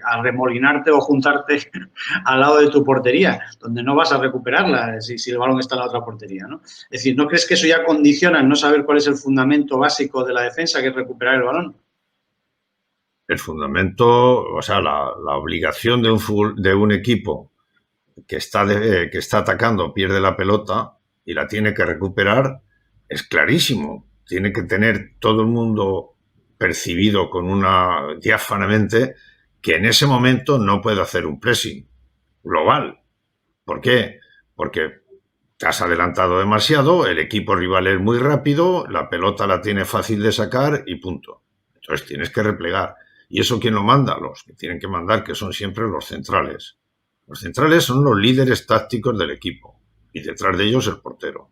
arremolinarte o juntarte al lado de tu portería, donde no vas a recuperarla si el balón está en la otra portería, ¿no? Es decir, ¿no crees que eso ya condiciona el no saber cuál es el fundamento básico de la defensa, que es recuperar el balón? El fundamento, o sea, la obligación de un equipo que está atacando pierde la pelota y la tiene que recuperar, es clarísimo. Tiene que tener todo el mundo percibido con una diáfanamente que en ese momento no puede hacer un pressing global. ¿Por qué? Porque te has adelantado demasiado, el equipo rival es muy rápido, la pelota la tiene fácil de sacar y punto. Entonces tienes que replegar. ¿Y eso quién lo manda? Los que tienen que mandar, que son siempre los centrales. Los centrales son los líderes tácticos del equipo y detrás de ellos el portero.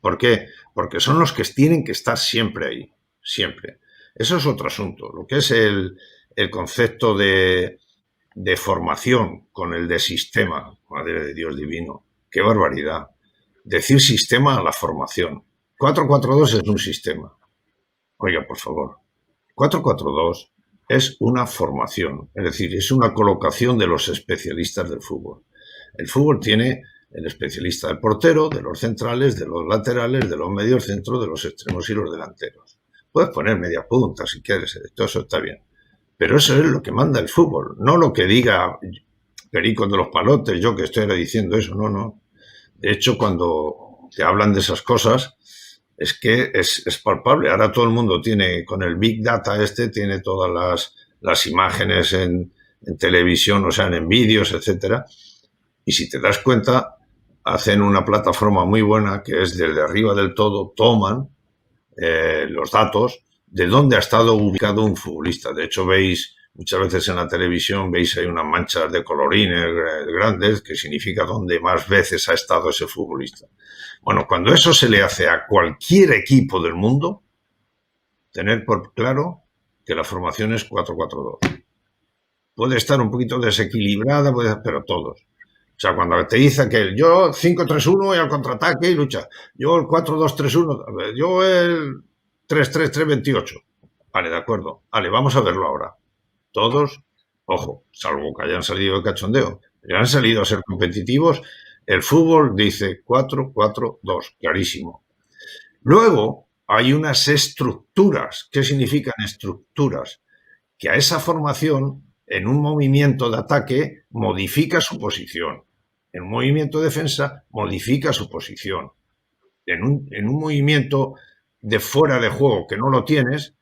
¿Por qué? Porque son los que tienen que estar siempre ahí, siempre. Eso es otro asunto. Lo que es el concepto de formación con el de sistema, madre de Dios divino, qué barbaridad. Decir sistema a la formación. 4-4-2 es un sistema. Oiga, por favor. 4-4-2 es una formación, es decir, es una colocación de los especialistas del fútbol. El fútbol tiene el especialista del portero, de los centrales, de los laterales, de los medios centros, de los extremos y los delanteros. Puedes poner media punta si quieres, todo eso está bien. Pero eso es lo que manda el fútbol, no lo que diga Perico de los Palotes, yo que estoy ahora diciendo eso, no. De hecho, cuando te hablan de esas cosas, es que es palpable. Ahora todo el mundo tiene, con el Big Data tiene todas las imágenes en televisión, o sea, en vídeos, etcétera. Y si te das cuenta, hacen una plataforma muy buena que es desde arriba del todo, toman los datos de dónde ha estado ubicado un futbolista. De hecho, veis muchas veces en la televisión, veis hay unas manchas de colorines grandes que significa dónde más veces ha estado ese futbolista. Bueno, cuando eso se le hace a cualquier equipo del mundo, tener por claro que la formación es 4-4-2. Puede estar un poquito desequilibrada, pero todos. O sea, cuando te dice que yo 5-3-1 y al contraataque y lucha, yo el 4-2-3-1, yo el 3-3-3-28. Vale, de acuerdo. Vale, vamos a verlo ahora. Todos, ojo, salvo que hayan salido de cachondeo, que han salido a ser competitivos, el fútbol dice 4-4-2, clarísimo. Luego hay unas estructuras. ¿Qué significan estructuras? Que a esa formación, en un movimiento de ataque, modifica su posición. En un movimiento de defensa, modifica su posición. En un movimiento de fuera de juego que no lo tienes,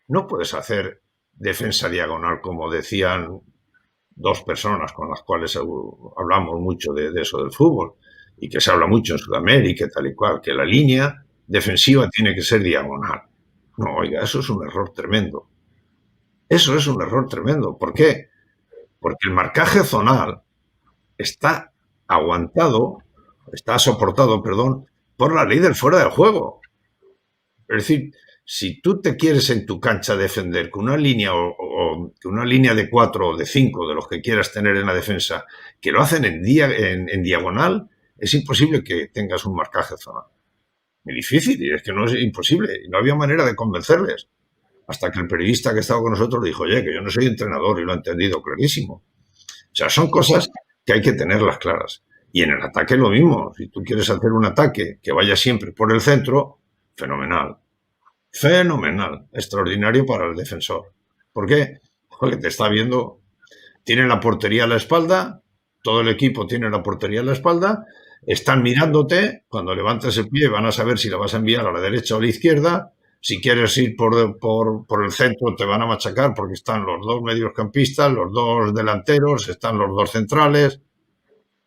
no puedes hacer defensa diagonal, como decían dos personas con las cuales hablamos mucho de eso del fútbol y que se habla mucho en Sudamérica y tal y cual, que la línea defensiva tiene que ser diagonal. No, oiga, eso es un error tremendo. Eso es un error tremendo. ¿Por qué? Porque el marcaje zonal está soportado, por la ley del fuera del juego. Es decir, si tú te quieres en tu cancha defender con una línea o una línea de 4 o de 5 de los que quieras tener en la defensa, que lo hacen en diagonal, es imposible que tengas un marcaje zonal. Es difícil, y es que no es imposible. Y no había manera de convencerles. Hasta que el periodista que estaba con nosotros dijo, oye, que yo no soy entrenador, y lo he entendido clarísimo. O sea, son cosas que hay que tenerlas claras. Y en el ataque lo mismo. Si tú quieres hacer un ataque que vaya siempre por el centro, fenomenal. Fenomenal. Extraordinario para el defensor. ¿Por qué? Porque te está viendo, tiene la portería a la espalda, todo el equipo tiene la portería a la espalda, están mirándote, cuando levantes el pie van a saber si la vas a enviar a la derecha o a la izquierda, si quieres ir por el centro te van a machacar porque están los dos mediocampistas, los dos delanteros, están los dos centrales.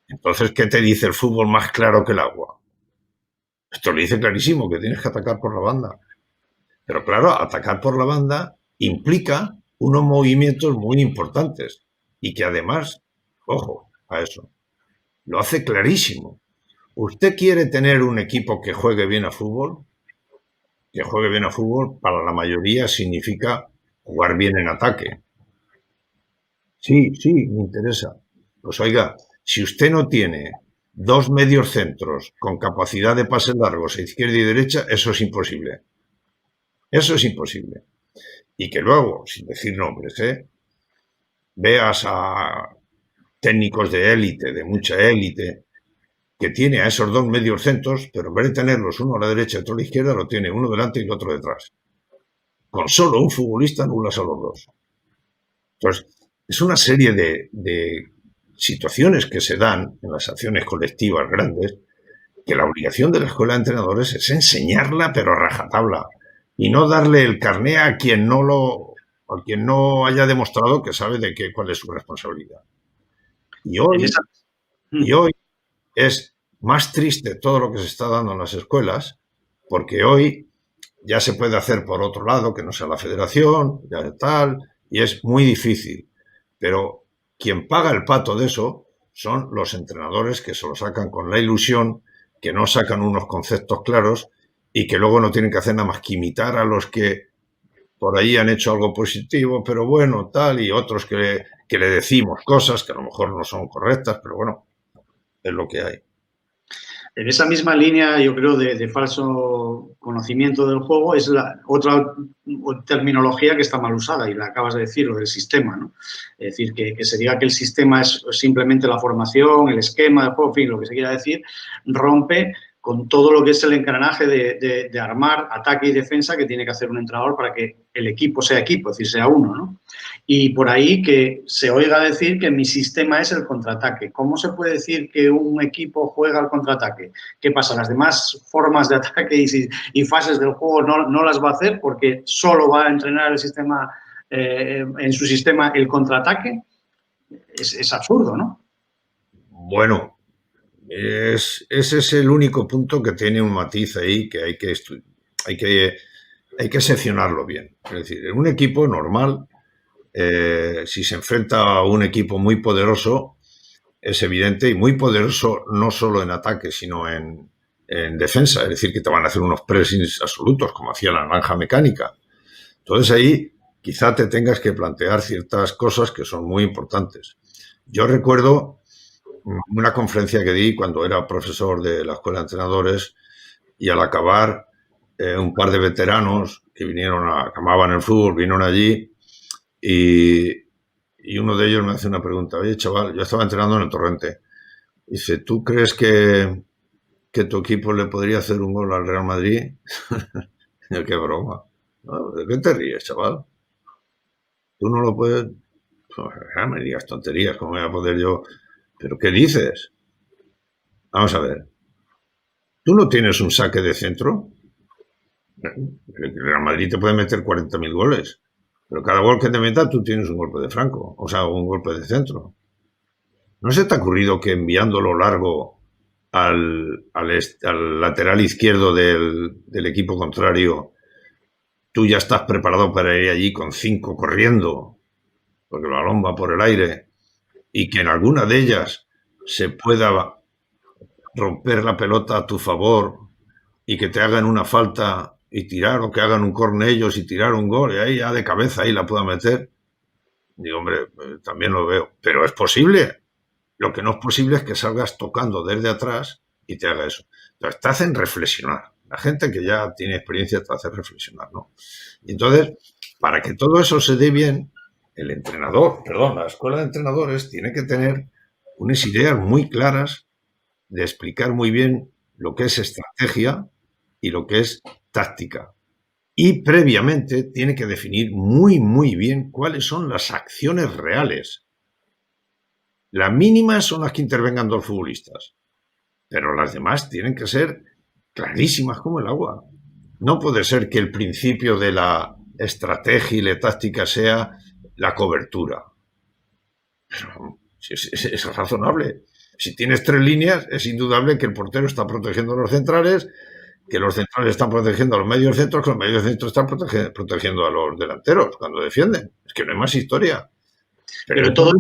Entonces, ¿qué te dice el fútbol más claro que el agua? Esto le dice clarísimo, que tienes que atacar por la banda. Pero claro, atacar por la banda implica unos movimientos muy importantes y que además, ojo a eso, lo hace clarísimo. ¿Usted quiere tener un equipo que juegue bien a fútbol? Que juegue bien a fútbol para la mayoría significa jugar bien en ataque. Sí, sí, me interesa. Pues oiga, si usted no tiene dos medios centros con capacidad de pases largos a izquierda y derecha, eso es imposible. Eso es imposible. Y que luego, sin decir nombres, veas a técnicos de élite, de mucha élite, que tiene a esos dos medios centros, pero en vez de tenerlos uno a la derecha y otro a la izquierda, lo tiene uno delante y el otro detrás. Con solo un futbolista anulas a los dos. Entonces, es una serie de situaciones que se dan en las acciones colectivas grandes, que la obligación de la escuela de entrenadores es enseñarla, pero a rajatabla, y no darle el carné a quien no haya demostrado que sabe cuál es su responsabilidad. Y hoy es más triste todo lo que se está dando en las escuelas, porque hoy ya se puede hacer por otro lado, que no sea la federación, ya tal, y es muy difícil. Pero quien paga el pato de eso son los entrenadores, que se lo sacan con la ilusión, que no sacan unos conceptos claros y que luego no tienen que hacer nada más que imitar a los que por ahí han hecho algo positivo, pero bueno, tal, y otros que le decimos cosas que a lo mejor no son correctas, pero bueno, es lo que hay. En esa misma línea, yo creo, de falso conocimiento del juego, es la otra terminología que está mal usada, y la acabas de decir, lo del sistema, ¿no? Es decir, que se diga que el sistema es simplemente la formación, el esquema del juego, en fin, lo que se quiera decir, rompe con todo lo que es el engranaje de armar ataque y defensa que tiene que hacer un entrenador para que el equipo sea equipo, es decir, sea uno, ¿no? Y por ahí que se oiga decir que mi sistema es el contraataque. ¿Cómo se puede decir que un equipo juega al contraataque? ¿Qué pasa? ¿Las demás formas de ataque y fases del juego no las va a hacer porque solo va a entrenar el sistema, en su sistema, el contraataque? Es absurdo, ¿no? Bueno, ese es el único punto que tiene un matiz ahí que hay que seccionarlo bien. Es decir, en un equipo normal, si se enfrenta a un equipo muy poderoso, es evidente, y muy poderoso no solo en ataque, sino en defensa. Es decir, que te van a hacer unos pressings absolutos, como hacía la naranja mecánica. Entonces ahí quizá te tengas que plantear ciertas cosas que son muy importantes. Yo recuerdo una conferencia que di cuando era profesor de la Escuela de Entrenadores, y al acabar, un par de veteranos que amaban el fútbol, vinieron allí, y uno de ellos me hace una pregunta. Oye, chaval, yo estaba entrenando en el Torrente. Dice, ¿tú crees que tu equipo le podría hacer un gol al Real Madrid? Qué broma. ¿No? ¿De qué te ríes, chaval? Tú no lo puedes... Pues, me digas tonterías, ¿cómo voy a poder yo? ¿Pero qué dices? Vamos a ver. ¿Tú no tienes un saque de centro? El Real Madrid te puede meter 40.000 goles, pero cada gol que te meta tú tienes un golpe de franco, o sea, un golpe de centro. ¿No se te ha ocurrido que enviándolo largo al lateral izquierdo del equipo contrario, tú ya estás preparado para ir allí con 5 corriendo, porque el balón va por el aire, y que en alguna de ellas se pueda romper la pelota a tu favor y que te hagan una falta y tirar, o que hagan un córner ellos y tirar un gol, y ahí ya de cabeza ahí la pueda meter. Digo, hombre, también lo veo. Pero es posible. Lo que no es posible es que salgas tocando desde atrás y te haga eso. Entonces, te hacen reflexionar. La gente que ya tiene experiencia te hace reflexionar, ¿no? Y entonces, para que todo eso se dé bien, la escuela de entrenadores tiene que tener unas ideas muy claras de explicar muy bien lo que es estrategia y lo que es táctica. Y previamente tiene que definir muy, muy bien cuáles son las acciones reales. Las mínimas son las que intervengan dos futbolistas, pero las demás tienen que ser clarísimas como el agua. No puede ser que el principio de la estrategia y la táctica sea la cobertura. Pero es razonable. Si tienes tres líneas, es indudable que el portero está protegiendo a los centrales, que los centrales están protegiendo a los medios centros, que los medios centros están protegiendo a los delanteros cuando defienden. Es que no hay más historia. Pero todo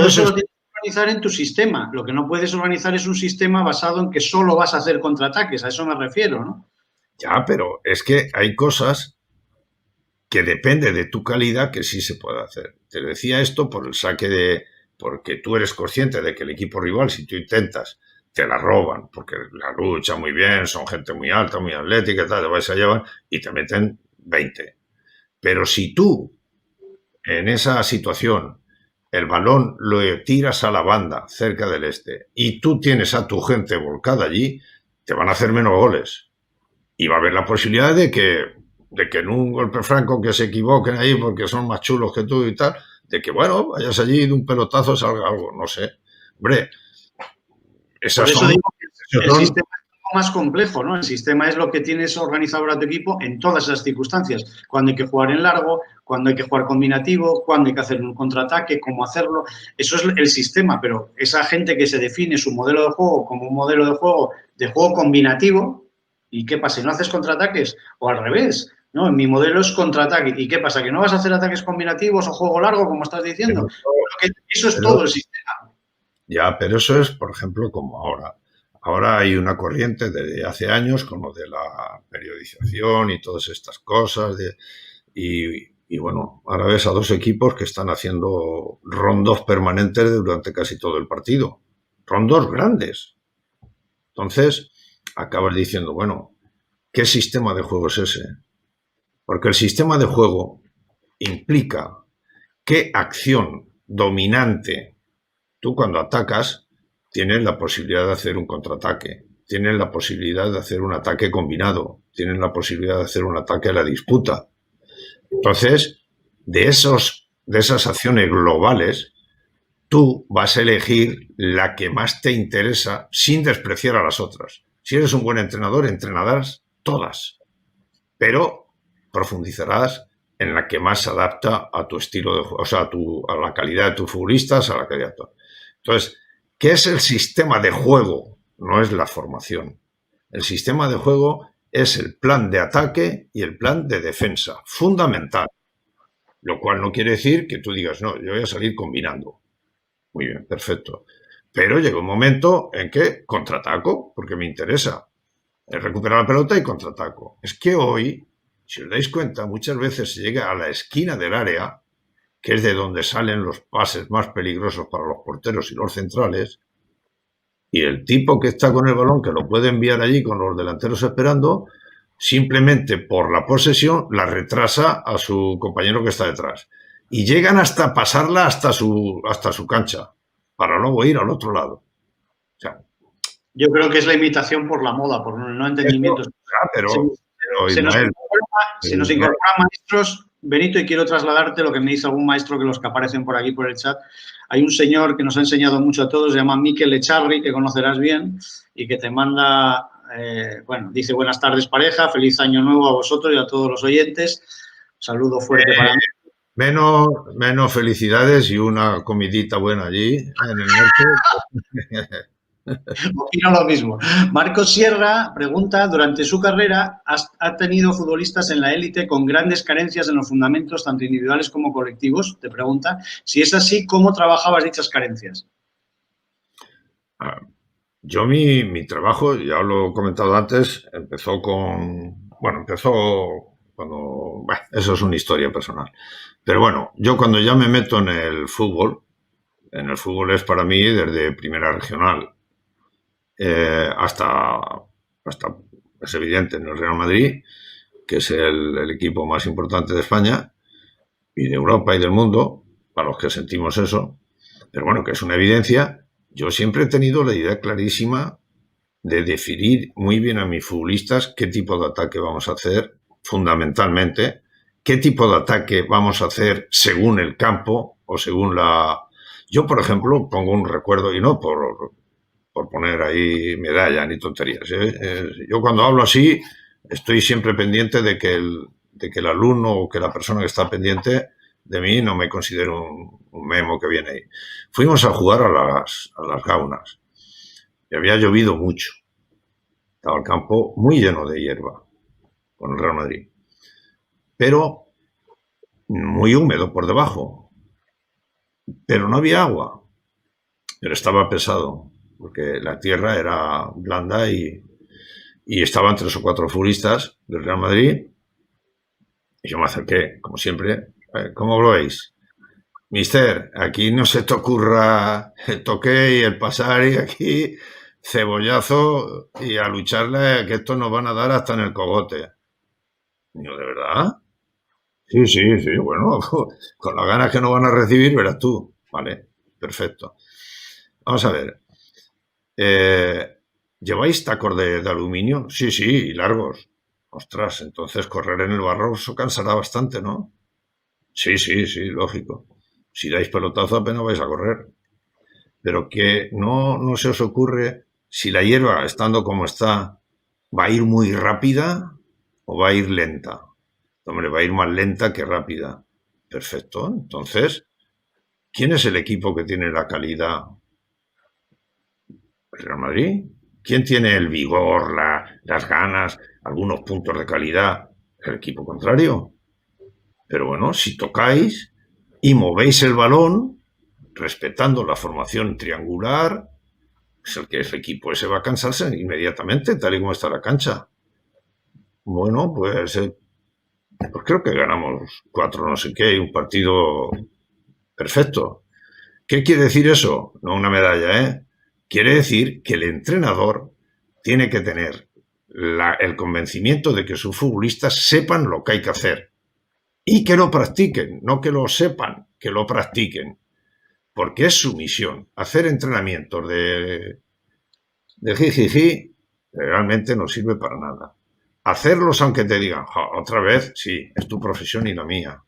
eso lo tienes que organizar en tu sistema. Lo que no puedes organizar es un sistema basado en que solo vas a hacer contraataques. A eso me refiero, ¿no? Ya, pero es que hay cosas que depende de tu calidad que sí se puede hacer. Te decía esto por el saque de... porque tú eres consciente de que el equipo rival, si tú intentas, te la roban, porque la lucha muy bien, son gente muy alta, muy atlética y tal, te vais a llevar y te meten 20. Pero si tú, en esa situación, el balón lo tiras a la banda, cerca del este, y tú tienes a tu gente volcada allí, te van a hacer menos goles. Y va a haber la posibilidad de que en un golpe franco que se equivoquen ahí porque son más chulos que tú y tal, de que, bueno, vayas allí y de un pelotazo salga algo, no sé. Hombre, esas Por eso son... digo que el sistema es un poco más complejo, ¿no? El sistema es lo que tienes organizado para tu equipo en todas esas circunstancias. Cuando hay que jugar en largo, cuando hay que jugar combinativo, cuando hay que hacer un contraataque, cómo hacerlo. Eso es el sistema, pero esa gente que se define su modelo de juego como un modelo de juego combinativo, ¿y qué pasa? ¿No haces contraataques? O al revés, ¿no? Mi modelo es contraataque. ¿Y qué pasa? ¿Que no vas a hacer ataques combinativos o juego largo, como estás diciendo? Eso es todo el sistema. Ya, pero eso es, por ejemplo, como ahora. Ahora hay una corriente desde hace años con lo de la periodización y todas estas cosas. Y bueno, ahora ves a dos equipos que están haciendo rondos permanentes durante casi todo el partido. Rondos grandes. Entonces, acabas diciendo, bueno, ¿qué sistema de juego es ese? Porque el sistema de juego implica qué acción dominante. Tú cuando atacas tienes la posibilidad de hacer un contraataque, tienes la posibilidad de hacer un ataque combinado, tienes la posibilidad de hacer un ataque a la disputa. Entonces, de esas acciones globales, tú vas a elegir la que más te interesa sin despreciar a las otras. Si eres un buen entrenador, entrenarás todas, pero profundizarás en la que más se adapta a tu estilo de juego, o sea, a la calidad de tus futbolistas, a la calidad de todo. Entonces, ¿qué es el sistema de juego? No es la formación. El sistema de juego es el plan de ataque y el plan de defensa, fundamental. Lo cual no quiere decir que tú digas, no, yo voy a salir combinando. Muy bien, perfecto. Pero llega un momento en que contraataco, porque me interesa recuperar la pelota y contraataco. Es que hoy, si os dais cuenta, muchas veces se llega a la esquina del área, que es de donde salen los pases más peligrosos para los porteros y los centrales, y el tipo que está con el balón, que lo puede enviar allí con los delanteros esperando, simplemente por la posesión la retrasa a su compañero que está detrás. Y llegan hasta pasarla hasta su cancha, para luego ir al otro lado. O sea, yo creo que es la imitación por la moda, por no entendimiento. Pero se nos incorporan maestros, Benito, y quiero trasladarte lo que me dice algún maestro que los que aparecen por aquí por el chat. Hay un señor que nos ha enseñado mucho a todos, se llama Mikel Echarri, que conocerás bien, y que te manda, dice buenas tardes pareja, feliz año nuevo a vosotros y a todos los oyentes. Saludo fuerte para mí. Menos felicidades y una comidita buena allí en el norte. Opino lo mismo. Marcos Sierra pregunta, durante su carrera ha tenido futbolistas en la élite con grandes carencias en los fundamentos, tanto individuales como colectivos. Te pregunta, si es así, ¿cómo trabajabas dichas carencias? Yo mi trabajo, ya lo he comentado antes, empezó con bueno, empezó cuando... Bueno, eso es una historia personal. Pero bueno, yo cuando ya me meto en el fútbol es para mí desde primera regional hasta, es evidente, en el Real Madrid, que es el equipo más importante de España y de Europa y del mundo, para los que sentimos eso. Pero bueno, que es una evidencia. Yo siempre he tenido la idea clarísima de definir muy bien a mis futbolistas qué tipo de ataque vamos a hacer, fundamentalmente, qué tipo de ataque vamos a hacer según el campo o según la... Yo, por ejemplo, pongo un recuerdo, y no por poner ahí medalla ni tonterías. Yo cuando hablo así estoy siempre pendiente de que el alumno o que la persona que está pendiente de mí no me considero un memo que viene ahí. Fuimos a jugar a las Gaunas y había llovido mucho. Estaba el campo muy lleno de hierba con el Real Madrid, pero muy húmedo por debajo, pero no había agua, pero estaba pesado porque la tierra era blanda y estaban 3 o 4 futbolistas del Real Madrid y yo me acerqué, como siempre. ¿Cómo lo veis? Mister, aquí no se te ocurra el toque y el pasar y aquí cebollazo y a lucharle que estos nos van a dar hasta en el cogote. Y yo, ¿de verdad? Sí, sí, sí, bueno, con las ganas que no van a recibir, verás tú. Vale, perfecto. Vamos a ver. Eh, ¿Lleváis tacos de aluminio? Sí, sí, y largos. Ostras, entonces correr en el barro eso cansará bastante, ¿no? Sí, sí, sí, lógico. Si dais pelotazo apenas vais a correr. Pero que no se os ocurre si la hierba, estando como está, va a ir muy rápida o va a ir lenta. Hombre, va a ir más lenta que rápida. Perfecto. Entonces, ¿quién es el equipo que tiene la calidad? ¿El Real Madrid? ¿Quién tiene el vigor, las ganas, algunos puntos de calidad? El equipo contrario. Pero bueno, si tocáis y movéis el balón, respetando la formación triangular, pues el equipo ese va a cansarse inmediatamente, tal y como está la cancha. Bueno, pues creo que ganamos 4 no sé qué, y un partido perfecto. ¿Qué quiere decir eso? No una medalla, ¿eh? Quiere decir que el entrenador tiene que tener el convencimiento de que sus futbolistas sepan lo que hay que hacer y que lo practiquen, no que lo sepan, que lo practiquen, porque es su misión. Hacer entrenamientos de jijiji realmente no sirve para nada. Hacerlos aunque te digan, otra vez, sí, es tu profesión y la mía.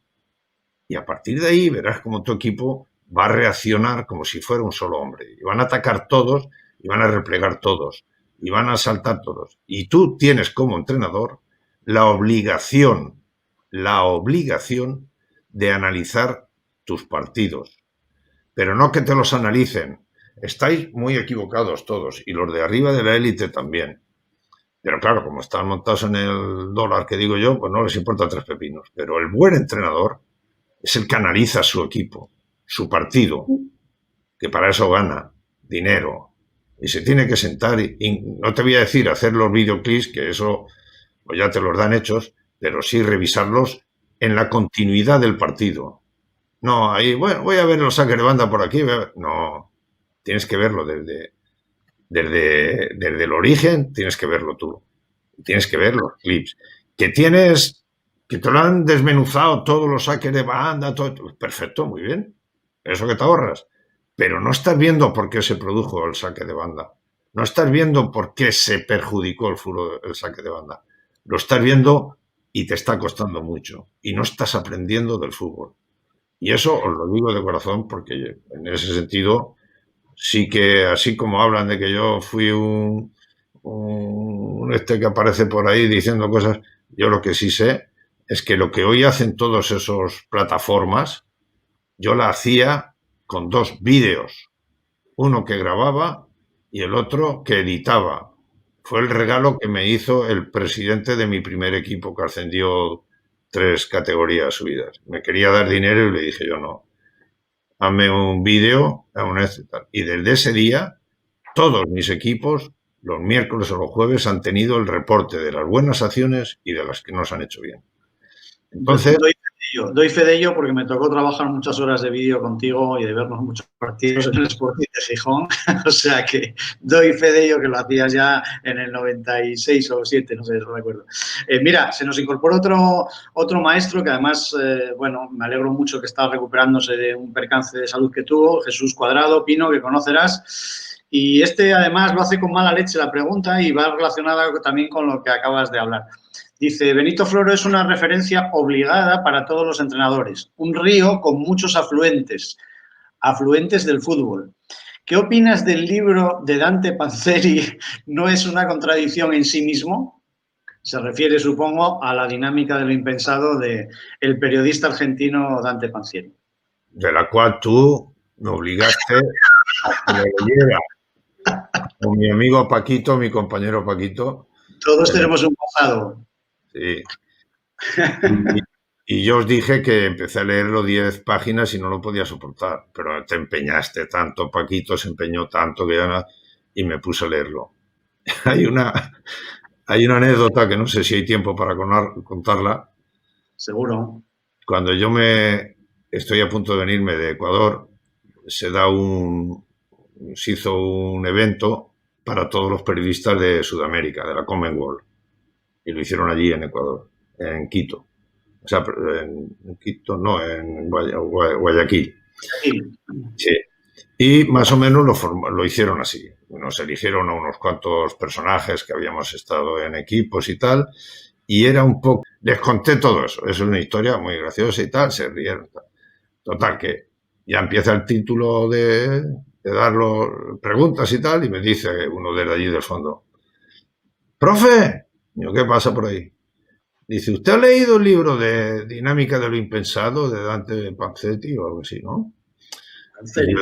Y a partir de ahí verás cómo tu equipo va a reaccionar como si fuera un solo hombre. Y van a atacar todos, y van a replegar todos, y van a saltar todos. Y tú tienes como entrenador la obligación de analizar tus partidos. Pero no que te los analicen. Estáis muy equivocados todos, y los de arriba de la élite también. Pero claro, como están montados en el dólar que digo yo, pues no les importa 3 pepinos. Pero el buen entrenador es el que analiza su equipo, su partido, que para eso gana dinero. Y se tiene que sentar y no te voy a decir hacer los videoclips, que eso pues ya te los dan hechos, pero sí revisarlos en la continuidad del partido. No, ahí, bueno, voy a ver los saques de banda por aquí. No, tienes que verlo desde el origen, tienes que verlo tú. Tienes que ver los clips. Que te lo han desmenuzado todos los saques de banda, todo, perfecto, muy bien. Eso que te ahorras. Pero no estás viendo por qué se produjo el saque de banda. No estás viendo por qué se perjudicó el saque de banda. Lo estás viendo y te está costando mucho. Y no estás aprendiendo del fútbol. Y eso os lo digo de corazón porque en ese sentido sí que, así como hablan de que yo fui un que aparece por ahí diciendo cosas, yo lo que sí sé es que lo que hoy hacen todos esos plataformas, yo la hacía con 2 vídeos, uno que grababa y el otro que editaba. Fue el regalo que me hizo el presidente de mi primer equipo que ascendió 3 categorías subidas. Me quería dar dinero y le dije yo no. Hazme un vídeo, y desde ese día todos mis equipos los miércoles o los jueves han tenido el reporte de las buenas acciones y de las que no se han hecho bien. Entonces, doy fe de ello porque me tocó trabajar muchas horas de vídeo contigo y de vernos muchos partidos en el Sporting de Gijón. O sea que doy fe de ello que lo hacías ya en el 96 o 7, no sé, no recuerdo. Mira, se nos incorporó otro maestro que además, bueno, me alegro mucho que está recuperándose de un percance de salud que tuvo, Jesús Cuadrado, Pino, que conocerás. Y este además lo hace con mala leche la pregunta y va relacionada también con lo que acabas de hablar. Dice, Benito Floro es una referencia obligada para todos los entrenadores. Un río con muchos afluentes del fútbol. ¿Qué opinas del libro de Dante Panzeri? ¿No es una contradicción en sí mismo? Se refiere, supongo, a la dinámica de lo impensado del periodista argentino Dante Panzeri. De la cual tú me obligaste a que lo leyera. Con mi amigo Paquito, mi compañero Paquito. Todos tenemos un pasado. Sí. Y yo os dije que empecé a leerlo 10 páginas y no lo podía soportar, pero te empeñaste tanto, Paquito se empeñó tanto que ya y me puse a leerlo. Hay una anécdota que no sé si hay tiempo para contarla. Seguro. Cuando yo estoy a punto de venirme de Ecuador, se hizo un evento para todos los periodistas de Sudamérica, de la Commonwealth, y lo hicieron allí en Ecuador, en Quito. O sea, en Quito, no, en Guayaquil. Sí. Y más o menos lo hicieron así. Nos eligieron a unos cuantos personajes que habíamos estado en equipos y tal, y era un poco... Les conté todo eso. Es una historia muy graciosa y tal, se rieron. Tal. Total, que ya empieza el título de dar preguntas y tal, y me dice uno de allí del fondo, profe, ¿qué pasa por ahí? Dice, ¿usted ha leído el libro de Dinámica de lo Impensado de Dante Panzetti o algo así, no? ¿En serio?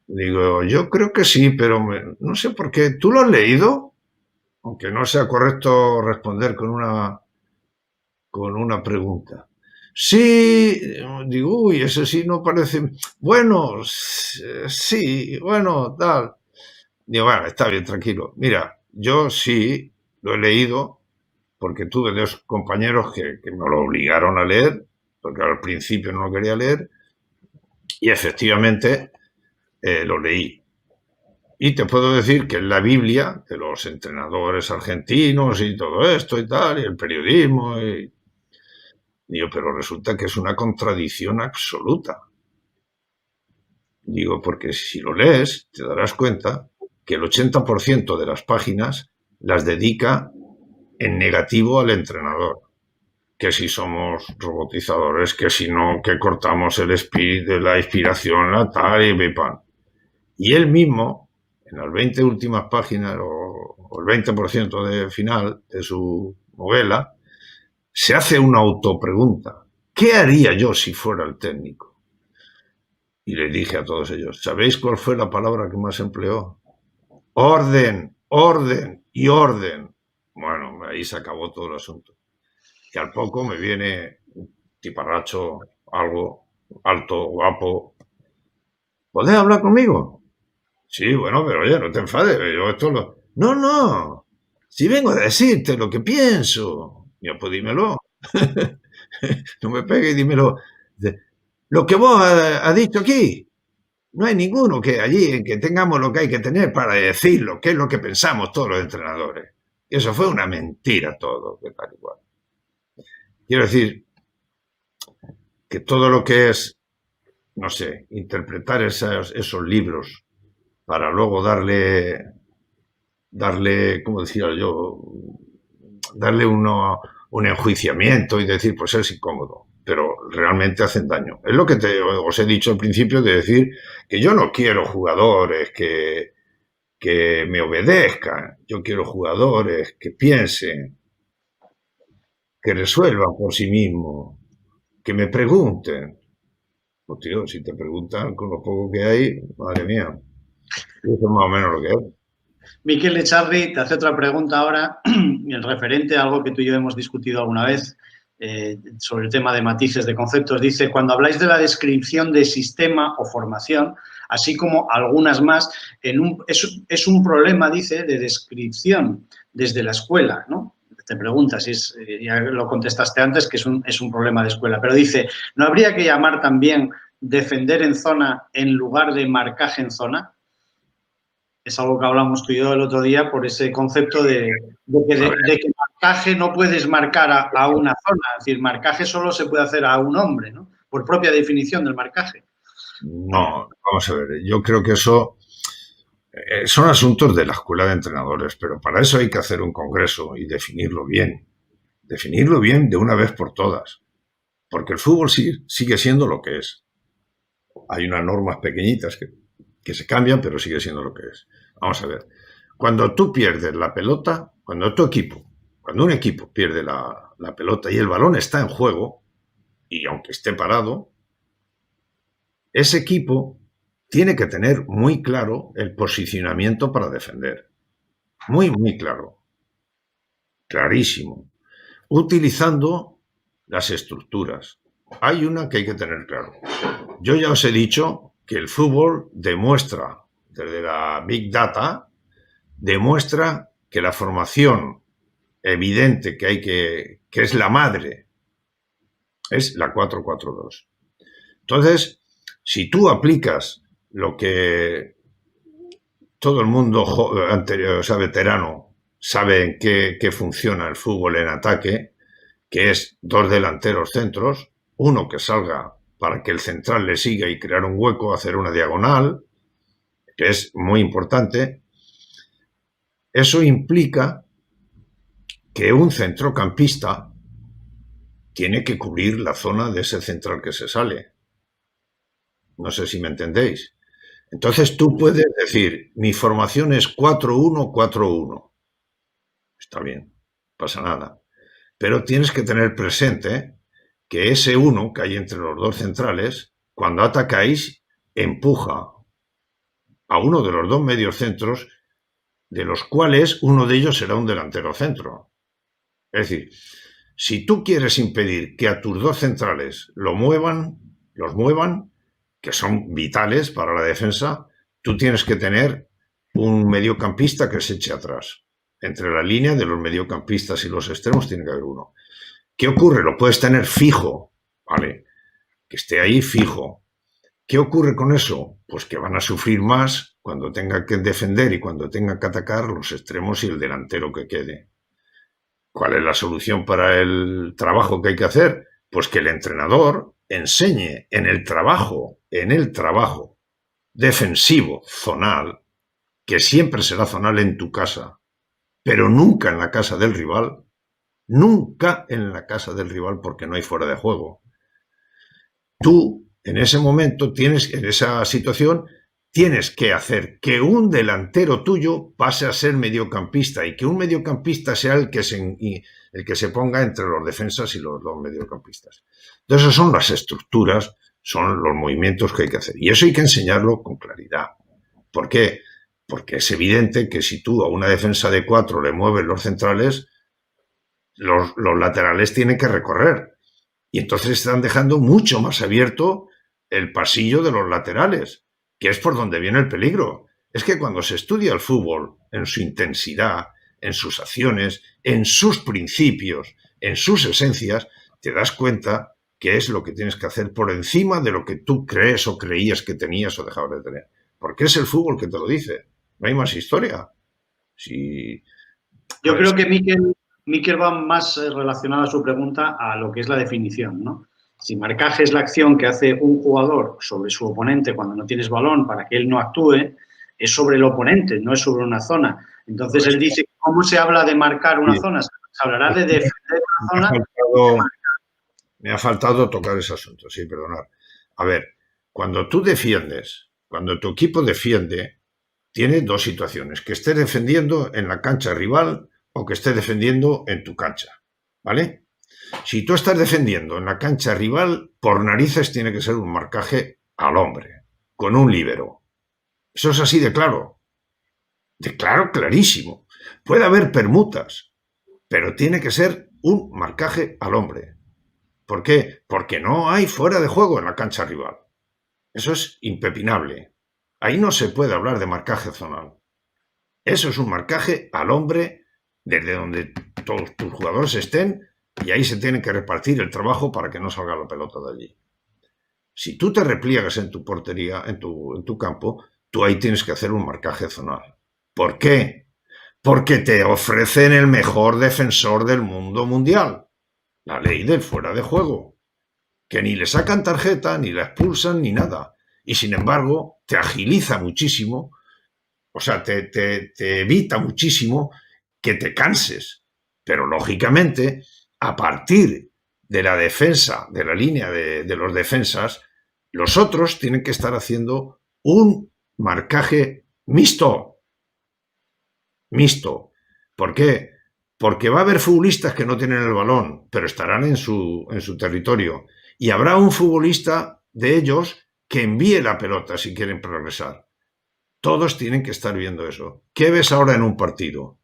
Digo, yo creo que sí, pero no sé por qué. ¿Tú lo has leído? Aunque no sea correcto responder con una pregunta. Sí, digo, uy, eso sí no parece... Bueno, sí, bueno, tal. Digo, bueno, está bien, tranquilo. Mira, yo sí lo he leído porque tuve dos compañeros que me lo obligaron a leer, porque al principio no lo quería leer, y efectivamente lo leí. Y te puedo decir que es la Biblia de los entrenadores argentinos y todo esto y tal, y el periodismo. Digo, pero resulta que es una contradicción absoluta. Digo, porque si lo lees, te darás cuenta que el 80% de las páginas las dedica en negativo al entrenador. Que si somos robotizadores, que si no, que cortamos el speed de la inspiración, la tal y pipan. Y él mismo, en las 20 últimas páginas o el 20% de final de su novela, se hace una autopregunta. ¿Qué haría yo si fuera el técnico? Y le dije a todos ellos, ¿sabéis cuál fue la palabra que más empleó? Orden, orden y orden. Bueno, ahí se acabó todo el asunto. Y al poco me viene un tiparracho, algo alto, guapo. ¿Podés hablar conmigo? Sí, bueno, pero oye, no te enfades. Yo esto lo... No, no. Si vengo a decirte lo que pienso. Ya, pues dímelo. No me pegues y dímelo. Lo que vos has dicho aquí. No hay ninguno que allí que tengamos lo que hay que tener para decirlo, que es lo que pensamos todos los entrenadores. Y eso fue una mentira todo, que tal igual. Quiero decir que todo lo que es, no sé, interpretar esos libros para luego darle, ¿cómo decía yo? Darle un enjuiciamiento y decir, pues es incómodo, pero realmente hacen daño. Es lo que os he dicho al principio de decir que yo no quiero jugadores que me obedezcan, yo quiero jugadores que piensen, que resuelvan por sí mismos, que me pregunten. Pues tío, si te preguntan con lo poco que hay, madre mía, eso es más o menos lo que es. Miquel Echarri te hace otra pregunta ahora, el referente a algo que tú y yo hemos discutido alguna vez, sobre el tema de matices de conceptos. Dice, cuando habláis de la descripción de sistema o formación, así como algunas más, es un problema, dice, de descripción desde la escuela, ¿no? Te preguntas, ya lo contestaste antes, que es un problema de escuela, pero dice, ¿no habría que llamar también defender en zona en lugar de marcaje en zona? Es algo que hablamos tú y yo el otro día por ese concepto de que marcaje no puedes marcar a una zona, es decir, marcaje solo se puede hacer a un hombre, ¿no? Por propia definición del marcaje. No, vamos a ver, yo creo que eso son asuntos de la escuela de entrenadores, pero para eso hay que hacer un congreso y definirlo bien de una vez por todas, porque el fútbol sigue siendo lo que es. Hay unas normas pequeñitas que se cambian, pero sigue siendo lo que es. Vamos a ver, cuando tú pierdes la pelota, cuando un equipo pierde la pelota y el balón está en juego, y aunque esté parado, ese equipo tiene que tener muy claro el posicionamiento para defender. Muy, muy claro. Clarísimo. Utilizando las estructuras. Hay una que hay que tener claro. Yo ya os he dicho que el fútbol demuestra, desde la Big Data, demuestra que la formación evidente que es la madre, es la 4-4-2. Entonces, si tú aplicas lo que todo el mundo anterior, o sea, veterano, sabe en qué funciona el fútbol en ataque, que es 2 delanteros centros, uno que salga para que el central le siga y crear un hueco, hacer una diagonal, que es muy importante. Eso implica que un centrocampista tiene que cubrir la zona de ese central que se sale. No sé si me entendéis. Entonces tú puedes decir, mi formación es 4-1-4-1. Está bien, no pasa nada. Pero tienes que tener presente que ese 1 que hay entre los dos centrales, cuando atacáis, empuja a uno de los dos mediocentros, de los cuales uno de ellos será un delantero centro. Es decir, si tú quieres impedir que a tus dos centrales los muevan, que son vitales para la defensa, tú tienes que tener un mediocampista que se eche atrás. Entre la línea de los mediocampistas y los extremos tiene que haber uno. ¿Qué ocurre? Lo puedes tener fijo, ¿vale? Que esté ahí fijo. ¿Qué ocurre con eso? Pues que van a sufrir más cuando tengan que defender y cuando tengan que atacar los extremos y el delantero que quede. ¿Cuál es la solución para el trabajo que hay que hacer? Pues que el entrenador enseñe en el trabajo defensivo, zonal, que siempre será zonal en tu casa, pero nunca en la casa del rival, porque no hay fuera de juego. Tú, en ese momento, en esa situación, tienes que hacer que un delantero tuyo pase a ser mediocampista y que un mediocampista sea el que se ponga entre los defensas y los dos mediocampistas. Entonces, esas son las estructuras, son los movimientos que hay que hacer. Y eso hay que enseñarlo con claridad. ¿Por qué? Porque es evidente que si tú a una defensa de 4 le mueves los centrales, los laterales tienen que recorrer. Y entonces están dejando mucho más abierto el pasillo de los laterales, que es por donde viene el peligro. Es que cuando se estudia el fútbol en su intensidad, en sus acciones, en sus principios, en sus esencias, te das cuenta que es lo que tienes que hacer por encima de lo que tú crees o creías que tenías o dejabas de tener. Porque es el fútbol que te lo dice. No hay más historia. Si, Yo creo que Miquel va más relacionado a su pregunta a lo que es la definición, ¿no? Si marcaje es la acción que hace un jugador sobre su oponente cuando no tienes balón para que él no actúe, es sobre el oponente, no es sobre una zona. Entonces él dice, ¿cómo se habla de marcar una zona? Se hablará de defender una zona. Me ha faltado tocar ese asunto, sí, perdonad. A ver, cuando tú defiendes, cuando tu equipo defiende, tiene dos situaciones, que esté defendiendo en la cancha rival o que esté defendiendo en tu cancha, ¿vale? Si tú estás defendiendo en la cancha rival, por narices tiene que ser un marcaje al hombre, con un líbero. Eso es así de claro. De claro, clarísimo. Puede haber permutas, pero tiene que ser un marcaje al hombre. ¿Por qué? Porque no hay fuera de juego en la cancha rival. Eso es impepinable. Ahí no se puede hablar de marcaje zonal. Eso es un marcaje al hombre desde donde todos tus jugadores estén y ahí se tiene que repartir el trabajo para que no salga la pelota de allí. Si tú te repliegas en tu portería, en tu campo, tú ahí tienes que hacer un marcaje zonal. ¿Por qué? Porque te ofrecen el mejor defensor del mundo mundial. La ley del fuera de juego. Que ni le sacan tarjeta, ni la expulsan, ni nada. Y sin embargo, te agiliza muchísimo, o sea, te evita muchísimo que te canses. Pero lógicamente, a partir de la defensa, de la línea de los defensas, los otros tienen que estar haciendo un marcaje mixto. Mixto. ¿Por qué? Porque va a haber futbolistas que no tienen el balón, pero estarán en su territorio. Y habrá un futbolista de ellos que envíe la pelota si quieren progresar. Todos tienen que estar viendo eso. ¿Qué ves ahora en un partido?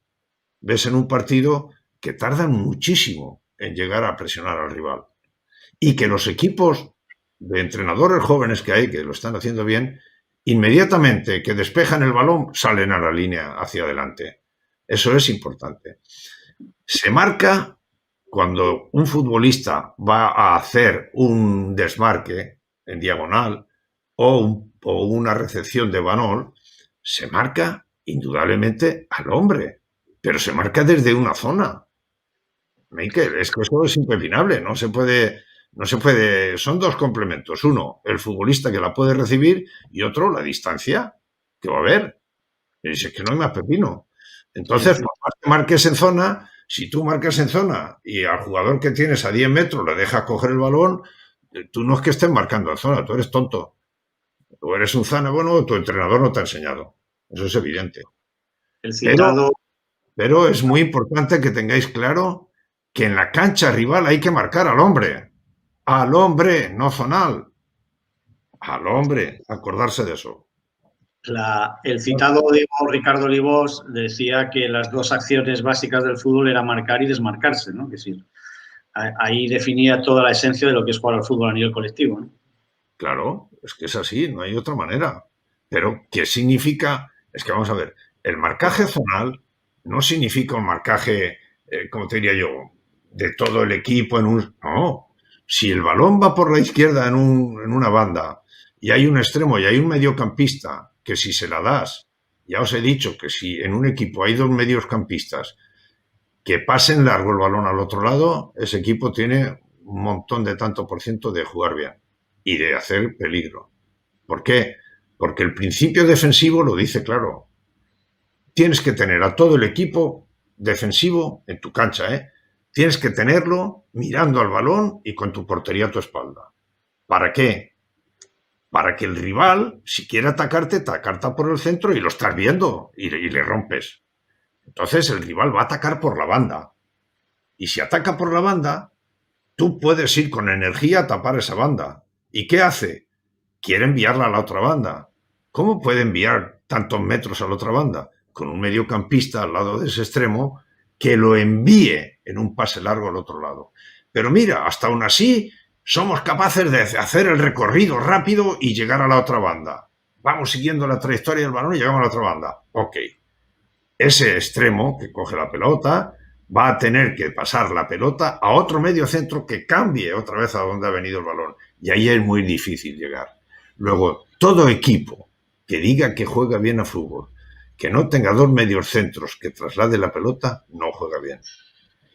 Ves en un partido que tardan muchísimo en llegar a presionar al rival. Y que los equipos de entrenadores jóvenes que hay, que lo están haciendo bien, inmediatamente que despejan el balón, salen a la línea hacia adelante. Eso es importante. Se marca cuando un futbolista va a hacer un desmarque en diagonal o una recepción de balón, se marca indudablemente al hombre, pero se marca desde una zona. Mikel, es que eso es impepinable, no se puede, son dos complementos. Uno, el futbolista que la puede recibir y otro, la distancia que va a haber. Y dices que no hay más pepino. Entonces, por más que marques en zona, si tú marcas en zona y al jugador que tienes a 10 metros le dejas coger el balón, tú no es que estés marcando en zona, tú eres tonto. Tú eres un zana, bueno, tu entrenador no te ha enseñado. Eso es evidente. El citado... Pero es muy importante que tengáis claro que en la cancha rival hay que marcar al hombre. Al hombre, no zonal. Al hombre, acordarse de eso. El citado Ricardo Olivós decía que las dos acciones básicas del fútbol era marcar y desmarcarse, ¿no? Que sí, ahí definía toda la esencia de lo que es jugar al fútbol a nivel colectivo, ¿no? Claro, es que es así, no hay otra manera. Pero, ¿qué significa? Es que vamos a ver, el marcaje zonal no significa un marcaje, como te diría yo, de todo el equipo en un... No, si el balón va por la izquierda en una banda y hay un extremo y hay un mediocampista que si se la das, ya os he dicho que si en un equipo hay dos mediocampistas que pasen largo el balón al otro lado, ese equipo tiene un montón de tanto por ciento de jugar bien y de hacer peligro. ¿Por qué? Porque el principio defensivo lo dice claro. Tienes que tener a todo el equipo defensivo en tu cancha, ¿eh? Tienes que tenerlo mirando al balón y con tu portería a tu espalda. ¿Para qué? Para que el rival, si quiere atacarte, te ataca por el centro y lo estás viendo y le rompes. Entonces el rival va a atacar por la banda. Y si ataca por la banda, tú puedes ir con energía a tapar esa banda. ¿Y qué hace? Quiere enviarla a la otra banda. ¿Cómo puede enviar tantos metros a la otra banda? Con un mediocampista al lado de ese extremo que lo envíe en un pase largo al otro lado. Pero mira, hasta aún así somos capaces de hacer el recorrido rápido y llegar a la otra banda. Vamos siguiendo la trayectoria del balón y llegamos a la otra banda. Ok. Ese extremo que coge la pelota va a tener que pasar la pelota a otro medio centro que cambie otra vez a donde ha venido el balón. Y ahí es muy difícil llegar. Luego, todo equipo que diga que juega bien a fútbol, que no tenga dos medios centros que traslade la pelota, no juega bien.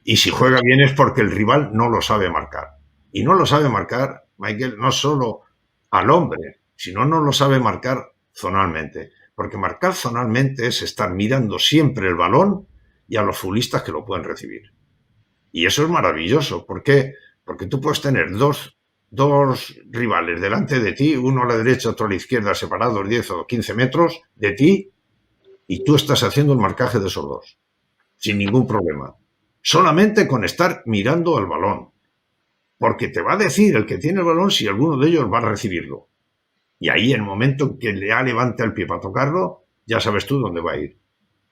Y si juega bien es porque el rival no lo sabe marcar. Y no lo sabe marcar, Mikel, no solo al hombre, sino no lo sabe marcar zonalmente. Porque marcar zonalmente es estar mirando siempre el balón y a los futbolistas que lo pueden recibir. Y eso es maravilloso. ¿Por qué? Porque tú puedes tener dos rivales delante de ti, uno a la derecha, otro a la izquierda, separados 10 o 15 metros de ti, y tú estás haciendo el marcaje de esos dos, sin ningún problema. Solamente con estar mirando al balón. Porque te va a decir el que tiene el balón si alguno de ellos va a recibirlo. Y ahí, en el momento en que le levanta el pie para tocarlo, ya sabes tú dónde va a ir.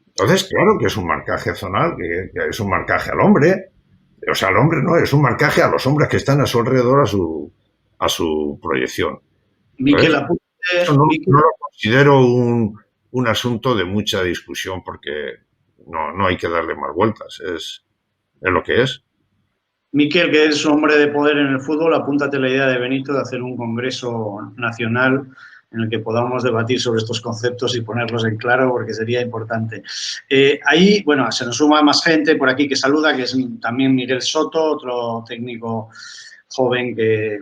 Entonces, claro que es un marcaje zonal, que es un marcaje al hombre, O sea, al hombre no, es un marcaje a los hombres que están a su alrededor, a su proyección. Miquel, ¿Sabes? Eso apúntate, no lo considero un asunto de mucha discusión porque no hay que darle más vueltas, es lo que es. Miquel, que es hombre de poder en el fútbol, apúntate la idea de Benito de hacer un congreso nacional en el que podamos debatir sobre estos conceptos y ponerlos en claro, porque sería importante. Ahí, bueno, se nos suma más gente por aquí que saluda, que es también Miguel Soto, otro técnico joven que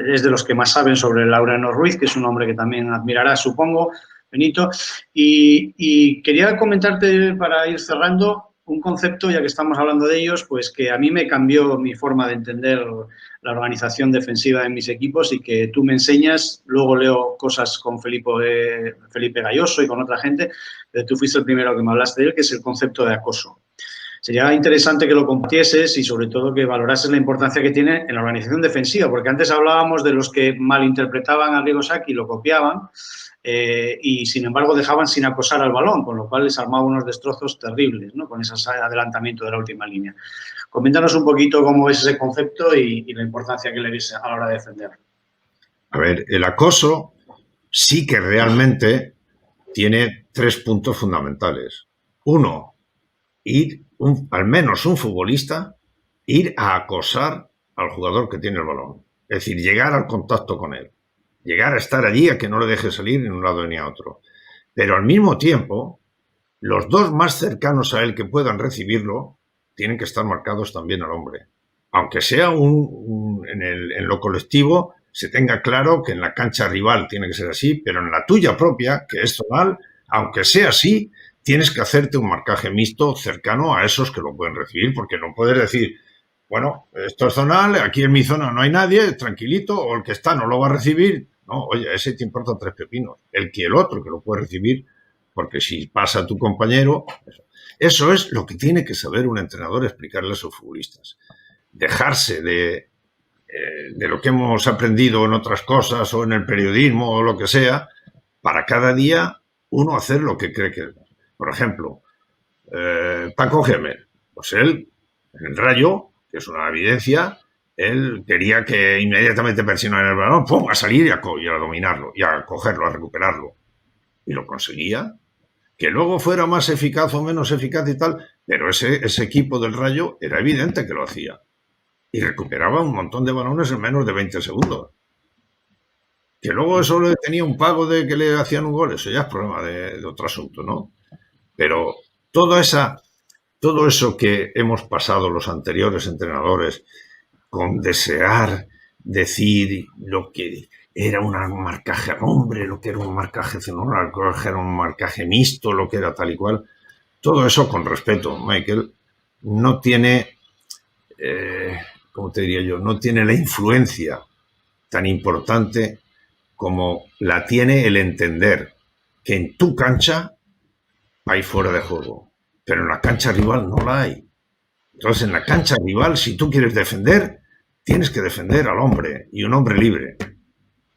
es de los que más saben sobre Laureano Ruiz, que es un hombre que también admirarás, supongo, Benito. Y quería comentarte, para ir cerrando, un concepto, ya que estamos hablando de ellos, pues que a mí me cambió mi forma de entender la organización defensiva en mis equipos y que tú me enseñas. Luego leo cosas con Felipe Galloso y con otra gente, pero tú fuiste el primero que me hablaste de él, que es el concepto de acoso. Sería interesante que lo compartieses y sobre todo que valorases la importancia que tiene en la organización defensiva, porque antes hablábamos de los que malinterpretaban a Arrigo Sacchi y lo copiaban, y sin embargo dejaban sin acosar al balón, con lo cual les armaba unos destrozos terribles, ¿no? Con ese adelantamiento de la última línea. Coméntanos un poquito cómo ves ese concepto y la importancia que le ves a la hora de defender. A ver, el acoso sí que realmente tiene 3 puntos fundamentales. Uno, al menos un futbolista, ir a acosar al jugador que tiene el balón. Es decir, llegar al contacto con él. Llegar a estar allí, a que no le deje salir ni a un lado ni a otro. Pero al mismo tiempo, los dos más cercanos a él que puedan recibirlo tienen que estar marcados también al hombre. Aunque sea en lo colectivo, se tenga claro que en la cancha rival tiene que ser así, pero en la tuya propia, que es zonal, aunque sea así, tienes que hacerte un marcaje mixto cercano a esos que lo pueden recibir, porque no puedes decir, bueno, esto es zonal, aquí en mi zona no hay nadie, tranquilito, o el que está no lo va a recibir. No, oye, ese te importa 3 pepinos. El otro que lo puede recibir, porque si pasa a tu compañero, eso es lo que tiene que saber un entrenador, explicarle a sus futbolistas. Dejarse de lo que hemos aprendido en otras cosas o en el periodismo o lo que sea, para cada día uno hacer lo que cree que es. Por ejemplo, Paco Gémez, pues él, en el Rayo, que es una evidencia, él quería que inmediatamente presionara el balón, ¡pum!, a salir y a dominarlo, y a cogerlo, a recuperarlo. Y lo conseguía. Que luego fuera más eficaz o menos eficaz y tal, pero ese equipo del Rayo era evidente que lo hacía. Y recuperaba un montón de balones en menos de 20 segundos. Que luego eso le tenía un pago de que le hacían un gol, eso ya es problema de otro asunto, ¿no? Pero todo eso que hemos pasado los anteriores entrenadores con desear decir lo que era un marcaje al hombre, lo que era un marcaje zonal, lo que era un marcaje mixto, lo que era tal y cual, todo eso con respeto, Michael, no tiene, ¿cómo te diría yo? No tiene la influencia tan importante como la tiene el entender que en tu cancha hay fuera de juego, pero en la cancha rival no la hay. Entonces, en la cancha rival, si tú quieres defender, tienes que defender al hombre y un hombre libre,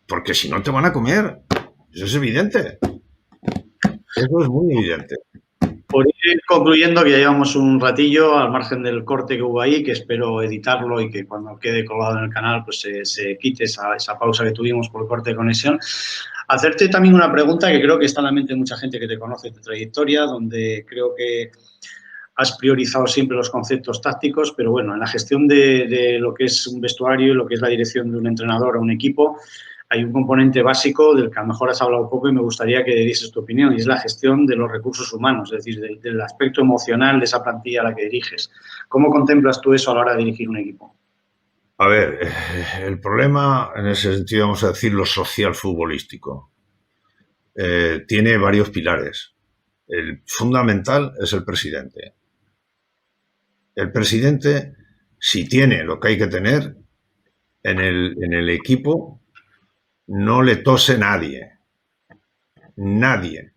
porque si no te van a comer. Eso es evidente. Eso es muy evidente. Por ir concluyendo, que ya llevamos un ratillo, al margen del corte que hubo ahí, que espero editarlo y que cuando quede colgado en el canal pues se quite esa pausa que tuvimos por el corte de conexión. Hacerte también una pregunta que creo que está en la mente de mucha gente que te conoce, tu trayectoria, donde creo que has priorizado siempre los conceptos tácticos, pero bueno, en la gestión de lo que es un vestuario y lo que es la dirección de un entrenador o un equipo, hay un componente básico del que a lo mejor has hablado poco y me gustaría que dieses tu opinión, y es la gestión de los recursos humanos, es decir, del aspecto emocional de esa plantilla a la que diriges. ¿Cómo contemplas tú eso a la hora de dirigir un equipo? A ver, el problema en ese sentido, vamos a decir, lo social futbolístico, tiene varios pilares. El fundamental es el presidente. El presidente, si tiene lo que hay que tener en el equipo, no le tose nadie. Nadie.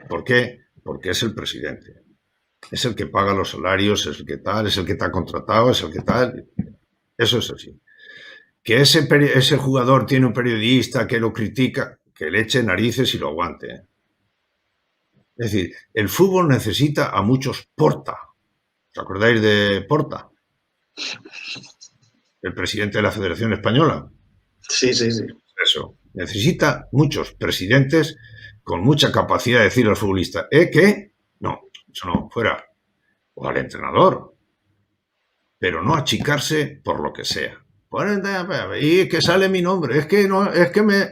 ¿Por qué? Porque es el presidente. Es el que paga los salarios, es el que tal, es el que está contratado, es el que tal. Eso es así. Que ese jugador tiene un periodista que lo critica, que le eche narices y lo aguante. Es decir, el fútbol necesita a muchos porta. ¿Os acordáis de Porta? El presidente de la Federación Española. Sí, sí, sí. Eso. Necesita muchos presidentes con mucha capacidad de decir al futbolista, ¿qué? No, eso no, fuera. O al entrenador. Pero no achicarse por lo que sea. Y que sale mi nombre, es que no, es que me...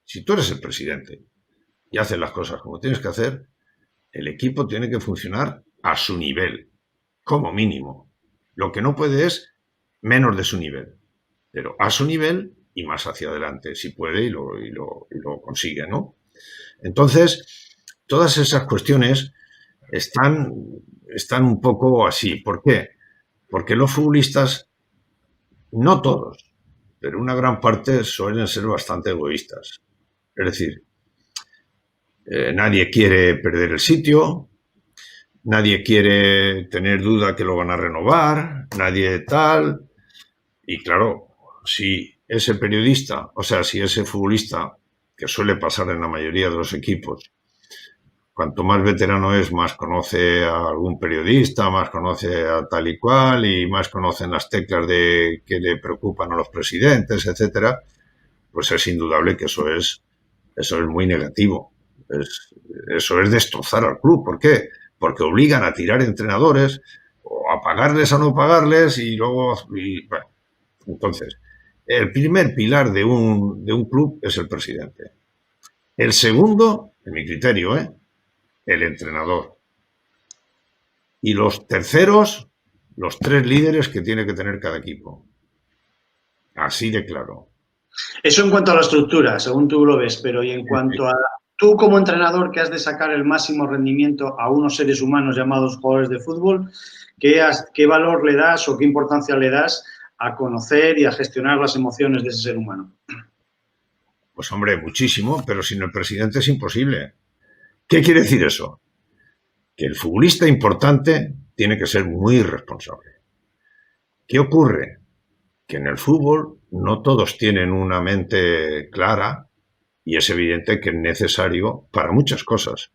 Si tú eres el presidente y haces las cosas como tienes que hacer, el equipo tiene que funcionar a su nivel, como mínimo. Lo que no puede es menos de su nivel, pero a su nivel y más hacia adelante, si puede y lo consigue, ¿no? Entonces, todas esas cuestiones están un poco así. ¿Por qué? Porque los futbolistas, no todos, pero una gran parte suelen ser bastante egoístas. Es decir, nadie quiere perder el sitio, nadie quiere tener duda que lo van a renovar, nadie tal. Y claro, si ese periodista, o sea, si ese futbolista, que suele pasar en la mayoría de los equipos, cuanto más veterano es, más conoce a algún periodista, más conoce a tal y cual, y más conocen las teclas de que le preocupan a los presidentes, etcétera, pues es indudable que eso es muy negativo. Eso es destrozar al club. ¿Por qué? Porque obligan a tirar entrenadores, o a pagarles o no pagarles, y luego... bueno. Entonces, el primer pilar de un club es el presidente. El segundo, en mi criterio, el entrenador. Y los terceros, los 3 líderes que tiene que tener cada equipo. Así de claro. Eso en cuanto a la estructura, según tú lo ves, pero y en cuanto a tú como entrenador que has de sacar el máximo rendimiento a unos seres humanos llamados jugadores de fútbol, ¿qué valor le das o qué importancia le das a conocer y a gestionar las emociones de ese ser humano? Pues hombre, muchísimo, pero sin el presidente es imposible. ¿Qué quiere decir eso? Que el futbolista importante tiene que ser muy responsable. ¿Qué ocurre? Que en el fútbol no todos tienen una mente clara y es evidente que es necesario para muchas cosas.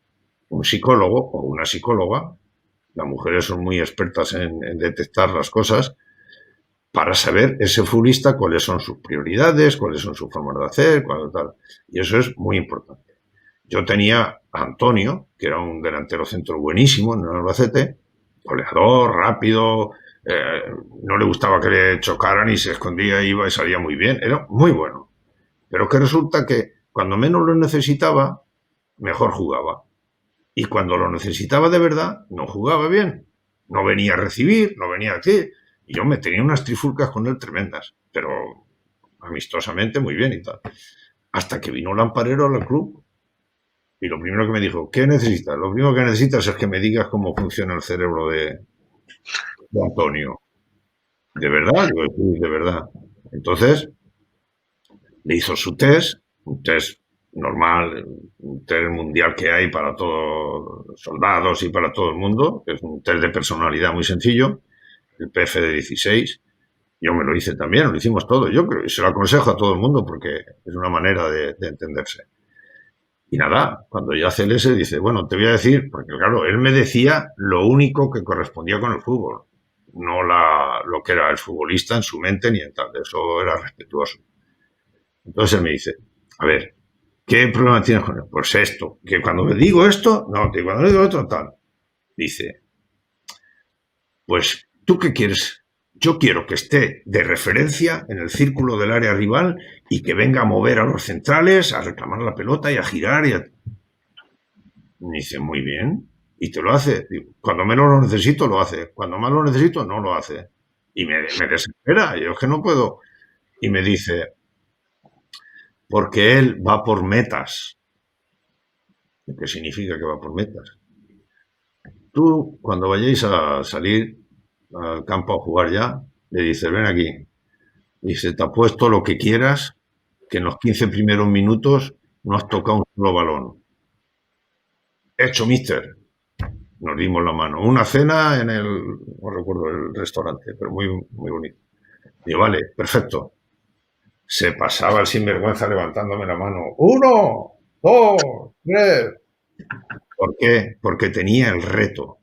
Un psicólogo o una psicóloga, las mujeres son muy expertas en detectar las cosas, para saber ese futbolista cuáles son sus prioridades, cuáles son sus formas de hacer, tal. Y eso es muy importante. Yo tenía a Antonio, que era un delantero centro buenísimo en el Albacete, goleador, rápido, no le gustaba que le chocaran y se escondía, iba y salía muy bien, era muy bueno. Pero que resulta que cuando menos lo necesitaba, mejor jugaba. Y cuando lo necesitaba de verdad, no jugaba bien. No venía a recibir, no venía aquí. Y yo me tenía unas trifulcas con él tremendas, pero amistosamente muy bien y tal. Hasta que vino Lamparero al club y lo primero que me dijo, ¿qué necesitas? Lo primero que necesitas es que me digas cómo funciona el cerebro de Antonio. ¿De verdad? Digo, sí, de verdad. Entonces, le hizo su test, un test normal, un test mundial que hay para todos los soldados y para todo el mundo, que es un test de personalidad muy sencillo, el PF de 16. Yo me lo hice también, lo hicimos todo. Yo creo, y se lo aconsejo a todo el mundo porque es una manera de entenderse. Y nada, cuando ya hace el S dice, bueno, te voy a decir, porque claro, él me decía lo único que correspondía con el fútbol, no lo que era el futbolista en su mente ni en tal, eso era respetuoso. Entonces él me dice, a ver, ¿qué problema tienes con él? Pues esto, que cuando me digo esto, no, que cuando le digo esto, tal. Dice, pues, ¿tú qué quieres? Yo quiero que esté de referencia en el círculo del área rival y que venga a mover a los centrales, a reclamar la pelota y a girar. Me dice, muy bien. ¿Y te lo hace? Digo, cuando menos lo necesito, lo hace. Cuando más lo necesito, no lo hace. Y me desespera. Yo es que no puedo. Y me dice, porque él va por metas. ¿Qué significa que va por metas? Tú, cuando vayáis a salir al campo a jugar ya, le dices, ven aquí. Dice, te apuesto lo que quieras, que en los 15 primeros minutos no has tocado un solo balón. Hecho, mister. Nos dimos la mano. Una cena en no recuerdo el restaurante, pero muy, muy bonito. Digo, vale, perfecto. Se pasaba el sinvergüenza levantándome la mano. 1, 2, 3. ¿Por qué? Porque tenía el reto.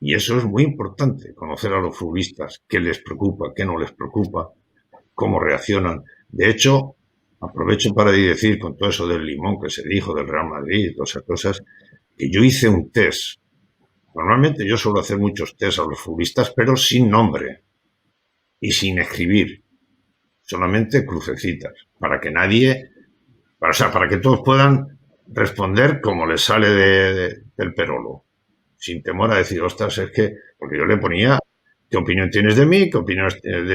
Y eso es muy importante, conocer a los futbolistas, qué les preocupa, qué no les preocupa, cómo reaccionan. De hecho, aprovecho para decir, con todo eso del limón que se dijo del Real Madrid y todas esas cosas, que yo hice un test. Normalmente yo suelo hacer muchos test a los futbolistas, pero sin nombre y sin escribir, solamente crucecitas, para que nadie, o sea, para que todos puedan responder como les sale del perolo, sin temor a decir, ostras, es que, porque yo le ponía, ¿qué opinión tienes de mí? ¿Qué opinión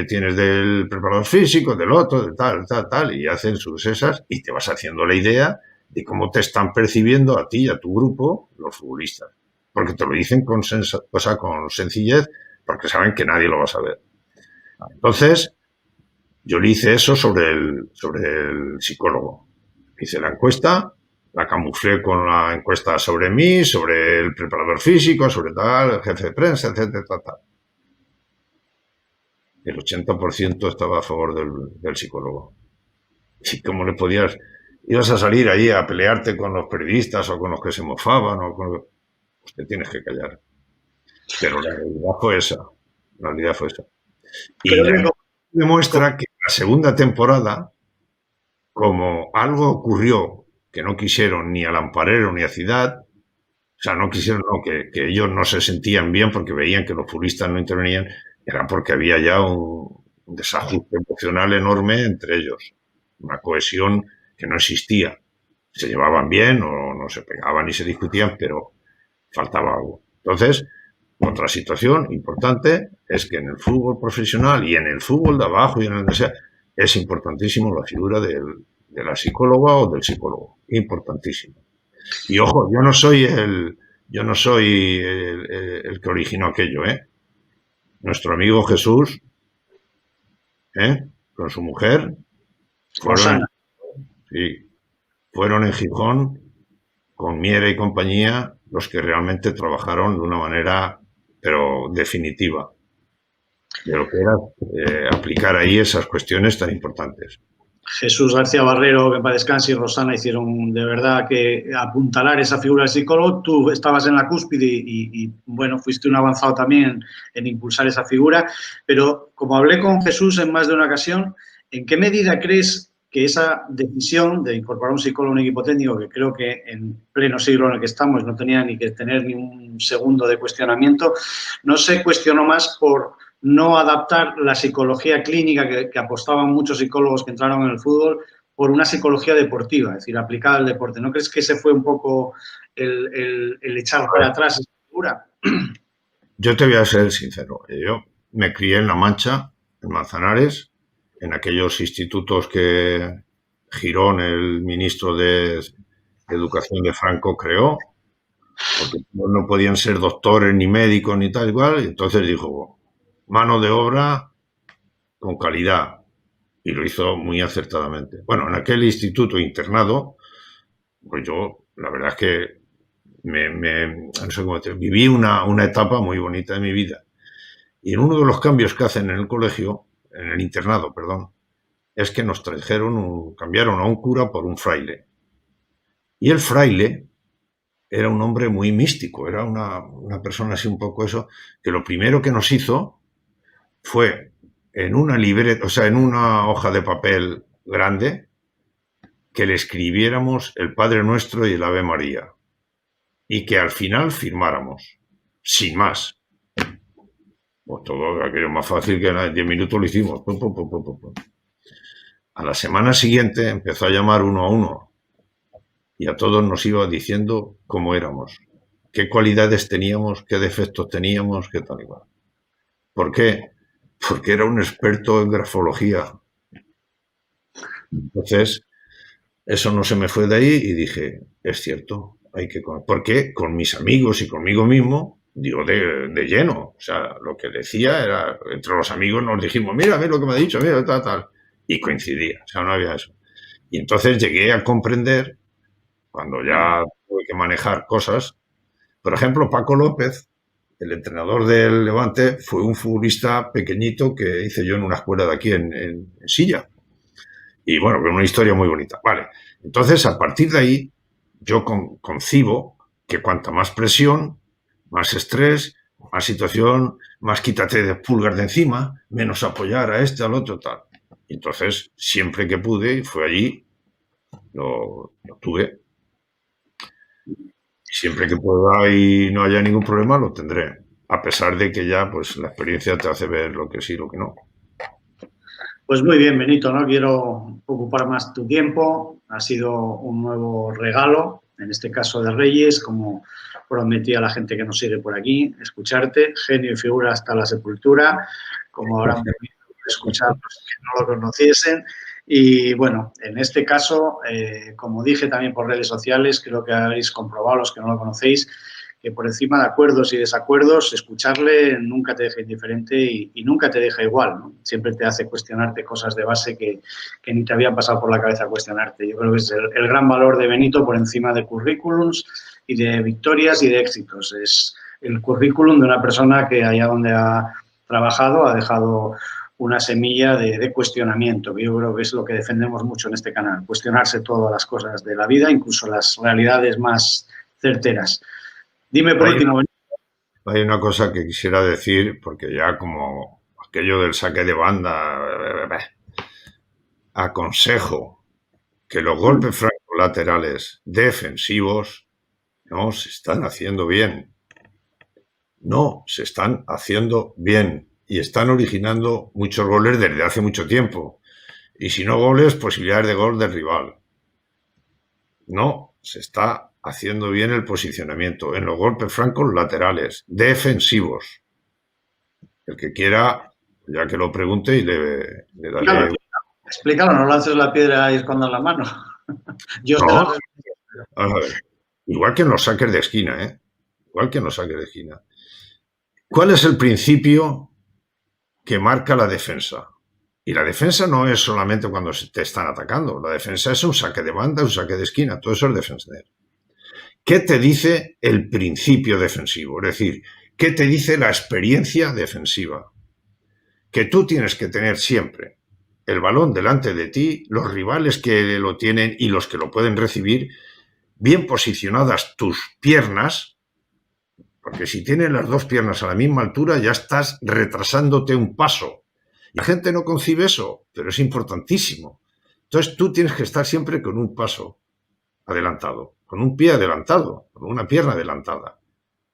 tienes del preparador físico, del otro, de tal, tal, tal? Y hacen sus esas y te vas haciendo la idea de cómo te están percibiendo a ti y a tu grupo los futbolistas. Porque te lo dicen con sencillez, porque saben que nadie lo va a saber. Entonces, yo le hice eso sobre el psicólogo. Hice la encuesta, la camuflé con la encuesta sobre mí, sobre el preparador físico, sobre tal, el jefe de prensa, etcétera, tal. El 80% estaba a favor del psicólogo. ¿Y cómo le podías? Ibas a salir ahí a pelearte con los periodistas o con los que se mofaban o con... Pues te tienes que callar. Pero la realidad fue esa. La realidad fue esa. Y Creo que demuestra que la segunda temporada, como algo ocurrió que no quisieron ni a Lamparero ni a Ciudad, o sea, no quisieron, no, que ellos no se sentían bien porque veían que los futbolistas no intervenían, era porque había ya un desajuste emocional enorme entre ellos, una cohesión que no existía. Se llevaban bien o no se pegaban ni se discutían, pero faltaba algo. Entonces, otra situación importante es que en el fútbol profesional y en el fútbol de abajo y en el que sea, es importantísimo la figura de la psicóloga o del psicólogo. Importantísimo. Y ojo, yo no soy el que originó aquello, ¿eh? Nuestro amigo Jesús, ¿eh? Con su mujer, fueron, Rosana. sí, fueron en Gijón con Miera y compañía los que realmente trabajaron de una manera, pero definitiva, de lo que era aplicar ahí esas cuestiones tan importantes. Jesús García Barrero, que para descanse, y Rosana hicieron de verdad que apuntalar esa figura del psicólogo. Tú estabas en la cúspide bueno, fuiste un avanzado también en impulsar esa figura, pero como hablé con Jesús en más de una ocasión, ¿en qué medida crees que esa decisión de incorporar un psicólogo en un equipo técnico, que creo que en pleno siglo en el que estamos no tenía ni que tener ni un segundo de cuestionamiento, no se cuestionó más por no adaptar la psicología clínica que apostaban muchos psicólogos que entraron en el fútbol por una psicología deportiva, es decir, aplicada al deporte? ¿No crees que ese fue un poco el echar para atrás esa figura? Yo te voy a ser sincero. Yo me crié en La Mancha, en Manzanares, en aquellos institutos que Girón, el ministro de Educación de Franco, creó, porque no podían ser doctores ni médicos ni tal igual, y entonces dijo, mano de obra con calidad, y lo hizo muy acertadamente. Bueno, en aquel instituto internado, pues yo, la verdad es que no sé cómo viví una etapa muy bonita de mi vida. Y en uno de los cambios que hacen en el colegio, en el internado, perdón, es que nos cambiaron a un cura por un fraile. Y el fraile era un hombre muy místico, era una persona así un poco eso, que lo primero que nos hizo fue en una libreta, o sea, en una hoja de papel grande, que le escribiéramos el Padre Nuestro y el Ave María. Y que al final firmáramos, sin más. Pues todo aquello más fácil que en 10 minutos lo hicimos. Pum, pum, pum, pum, pum. A la semana siguiente empezó a llamar uno a uno y a todos nos iba diciendo cómo éramos, qué cualidades teníamos, qué defectos teníamos, qué tal y cual. ¿Por qué? Porque era un experto en grafología. Entonces, eso no se me fue de ahí y dije, es cierto, hay que... Porque con mis amigos y conmigo mismo, digo, de lleno. O sea, lo que decía era, entre los amigos nos dijimos, mira lo que me ha dicho, mira, tal, tal. Y coincidía, o sea, no había eso. Y entonces llegué a comprender, cuando ya tuve que manejar cosas, por ejemplo, Paco López, el entrenador del Levante, fue un futbolista pequeñito que hice yo en una escuela de aquí en Silla. Y bueno, una historia muy bonita. Vale. Entonces, a partir de ahí, yo concibo que cuanta más presión, más estrés, Más situación, más quítate de pulgas de encima, menos apoyar a este, al otro, tal. Y entonces, siempre que pude, fue allí, lo tuve. Siempre que pueda y no haya ningún problema, lo tendré. A pesar de que ya, pues, la experiencia te hace ver lo que sí y lo que no. Pues muy bien, Benito, no quiero ocupar más tu tiempo. Ha sido un nuevo regalo, en este caso de Reyes, como prometí a la gente que nos sigue por aquí, escucharte, genio y figura hasta la sepultura, como ahora han podido escuchar los que no lo conociesen. Y bueno, en este caso, como dije también por redes sociales, creo que habéis comprobado, los que no lo conocéis, que por encima de acuerdos y desacuerdos, escucharle nunca te deja indiferente y nunca te deja igual, ¿no? Siempre te hace cuestionarte cosas de base que ni te habían pasado por la cabeza cuestionarte. Yo creo que es el gran valor de Benito por encima de currículums y de victorias y de éxitos. Es el currículum de una persona que allá donde ha trabajado ha dejado una semilla de cuestionamiento, que yo creo que es lo que defendemos mucho en este canal, cuestionarse todas las cosas de la vida, incluso las realidades más certeras. Dime por último. Hay una cosa que quisiera decir, porque ya como aquello del saque de banda, aconsejo que los golpes francolaterales defensivos no se están haciendo bien. No se están haciendo bien y están originando muchos goles desde hace mucho tiempo. Y si no goles, posibilidades de gol del rival. No se está haciendo bien el posicionamiento en los golpes francos laterales, defensivos. El que quiera, ya que lo pregunte y le daré... Claro, explícalo, no lances la piedra y escondas la mano. Yo no, a ver, igual que en los saques de esquina, ¿eh? Igual que en los saques de esquina. ¿Cuál es el principio que marca la defensa? Y la defensa no es solamente cuando te están atacando. La defensa es un saque de banda, un saque de esquina. Todo eso es defender. ¿Qué te dice el principio defensivo? Es decir, ¿qué te dice la experiencia defensiva? Que tú tienes que tener siempre el balón delante de ti, los rivales que lo tienen y los que lo pueden recibir, bien posicionadas tus piernas, porque si tienes las dos piernas a la misma altura ya estás retrasándote un paso. Y la gente no concibe eso, pero es importantísimo. Entonces tú tienes que estar siempre con un paso adelantado, con un pie adelantado, con una pierna adelantada,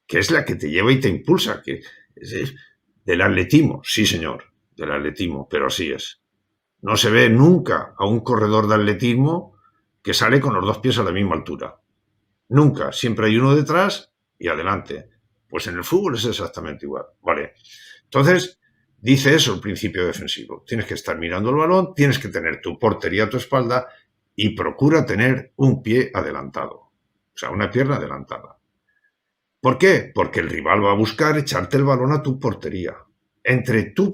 que es la que te lleva y te impulsa, que es del atletismo, sí señor, del atletismo, pero así es. No se ve nunca a un corredor de atletismo que sale con los dos pies a la misma altura. Nunca, siempre hay uno detrás y adelante. Pues en el fútbol es exactamente igual, ¿vale? Entonces, dice eso el principio defensivo. Tienes que estar mirando el balón, tienes que tener tu portería a tu espalda y procura tener un pie adelantado, o sea, una pierna adelantada. ¿Por qué? Porque el rival va a buscar echarte el balón a tu portería, entre tu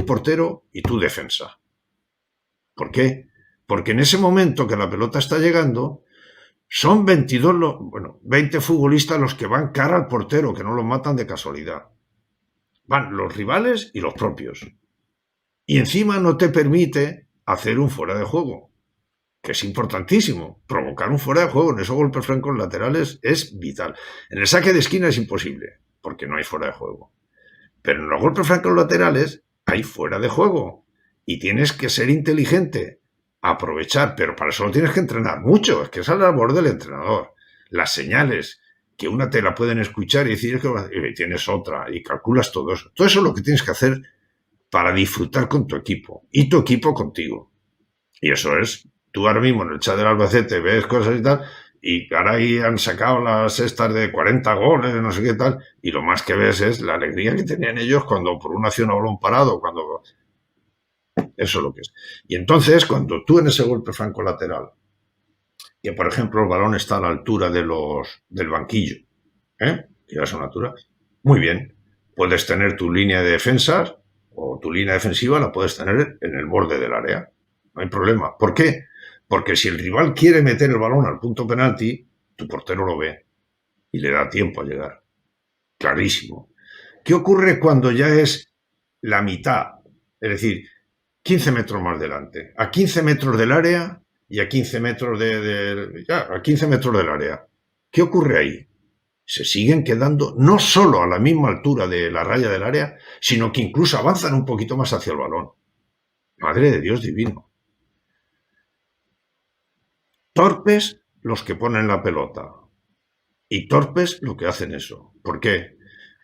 portero y tu defensa. ¿Por qué? Porque en ese momento que la pelota está llegando, son 20 futbolistas los que van cara al portero, que no lo matan de casualidad. Van los rivales y los propios. Y encima no te permite hacer un fuera de juego, que es importantísimo. Provocar un fuera de juego en esos golpes francos laterales es vital. En el saque de esquina es imposible, porque no hay fuera de juego. Pero en los golpes francos laterales hay fuera de juego. Y tienes que ser inteligente, aprovechar, pero para eso lo tienes que entrenar mucho. Es que es la labor del entrenador. Las señales, que una te la pueden escuchar y decir que tienes otra, y calculas todo eso. Todo eso es lo que tienes que hacer para disfrutar con tu equipo, y tu equipo contigo. Y eso es, tú ahora mismo en el chat del Albacete ves cosas y tal, y ahora ahí han sacado las estas de 40 goles, no sé qué tal, y lo más que ves es la alegría que tenían ellos cuando por una acción a balón parado, cuando... Eso es lo que es. Y entonces, cuando tú en ese golpe franco lateral, que por ejemplo el balón está a la altura del banquillo, que ya es una altura, muy bien, puedes tener tu línea de defensas o tu línea defensiva la puedes tener en el borde del área. No hay problema. ¿Por qué? Porque si el rival quiere meter el balón al punto penalti, tu portero lo ve y le da tiempo a llegar. Clarísimo. ¿Qué ocurre cuando ya es la mitad? Es decir, 15 metros más delante. A 15 metros del área y a 15 metros a 15 metros del área. ¿Qué ocurre ahí? se siguen quedando no solo a la misma altura de la raya del área, sino que incluso avanzan un poquito más hacia el balón. Madre de Dios divino. Torpes los que ponen la pelota y torpes los que hacen eso. ¿Por qué?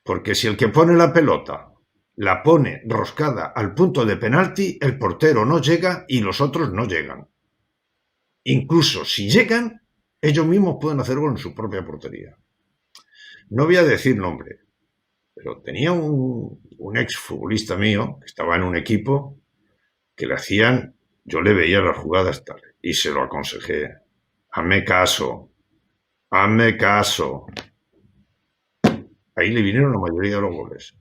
Porque si el que pone la pelota la pone roscada al punto de penalti, el portero no llega y los otros no llegan. Incluso si llegan, ellos mismos pueden hacer gol en su propia portería. No voy a decir nombre, pero tenía un ex futbolista mío que estaba en un equipo que le hacían, yo le veía las jugadas tal, y se lo aconsejé. Hazme caso. Hazme caso. Ahí le vinieron la mayoría de los goles.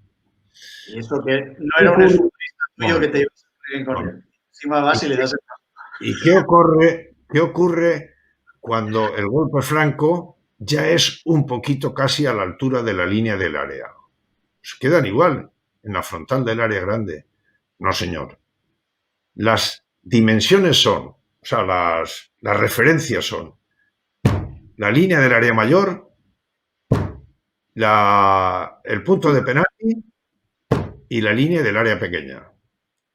Y eso que no era un futbolista tuyo que te iba a salir bien con él. Encima vas y le das el paso. ¿Y qué ocurre cuando el golpe franco ya es un poquito casi a la altura de la línea del área? Pues quedan igual en la frontal del área grande. No, señor. Las dimensiones son, o sea, las referencias son la línea del área mayor, el punto de penalti y la línea del área pequeña.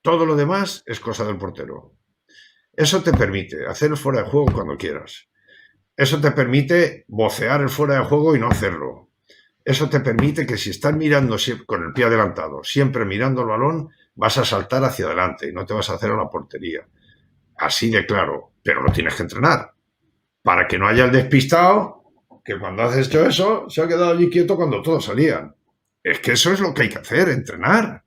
Todo lo demás es cosa del portero. Eso te permite hacer el fuera de juego cuando quieras. Eso te permite vocear el fuera de juego y no hacerlo. Eso te permite que si estás mirando con el pie adelantado, siempre mirando el balón, vas a saltar hacia adelante y no te vas a hacer a la portería. Así de claro, pero lo tienes que entrenar. Para que no haya el despistado que cuando has hecho eso se ha quedado allí quieto cuando todos salían. Es que eso es lo que hay que hacer, entrenar.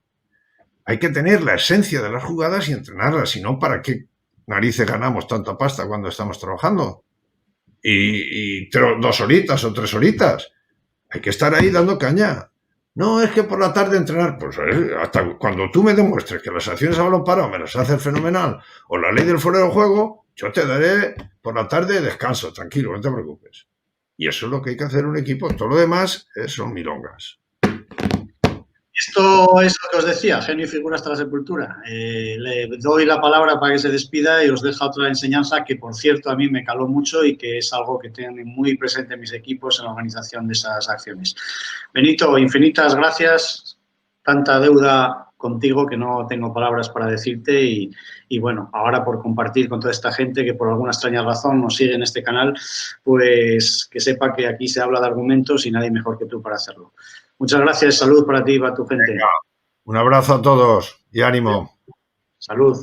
Hay que tener la esencia de las jugadas y entrenarlas, si no, ¿para qué narices ganamos tanta pasta cuando estamos trabajando? Y 2 horitas o 3 horitas. Hay que estar ahí dando caña. No, es que por la tarde entrenar. Pues hasta cuando tú me demuestres que las acciones a balón parado me las haces fenomenal o la ley del fuera de juego, yo te daré por la tarde descanso, tranquilo, no te preocupes. Y eso es lo que hay que hacer en un equipo. Todo lo demás son milongas. Esto es lo que os decía, genio y figura hasta la sepultura. Le doy la palabra para que se despida y os deja otra enseñanza que, por cierto, a mí me caló mucho y que es algo que tengo muy presente en mis equipos en la organización de esas acciones. Benito, infinitas gracias. Tanta deuda contigo que no tengo palabras para decirte y bueno, ahora por compartir con toda esta gente que por alguna extraña razón nos sigue en este canal, pues que sepa que aquí se habla de argumentos y nadie mejor que tú para hacerlo. Muchas gracias, salud para ti y para tu gente. Venga, un abrazo a todos y ánimo. Salud.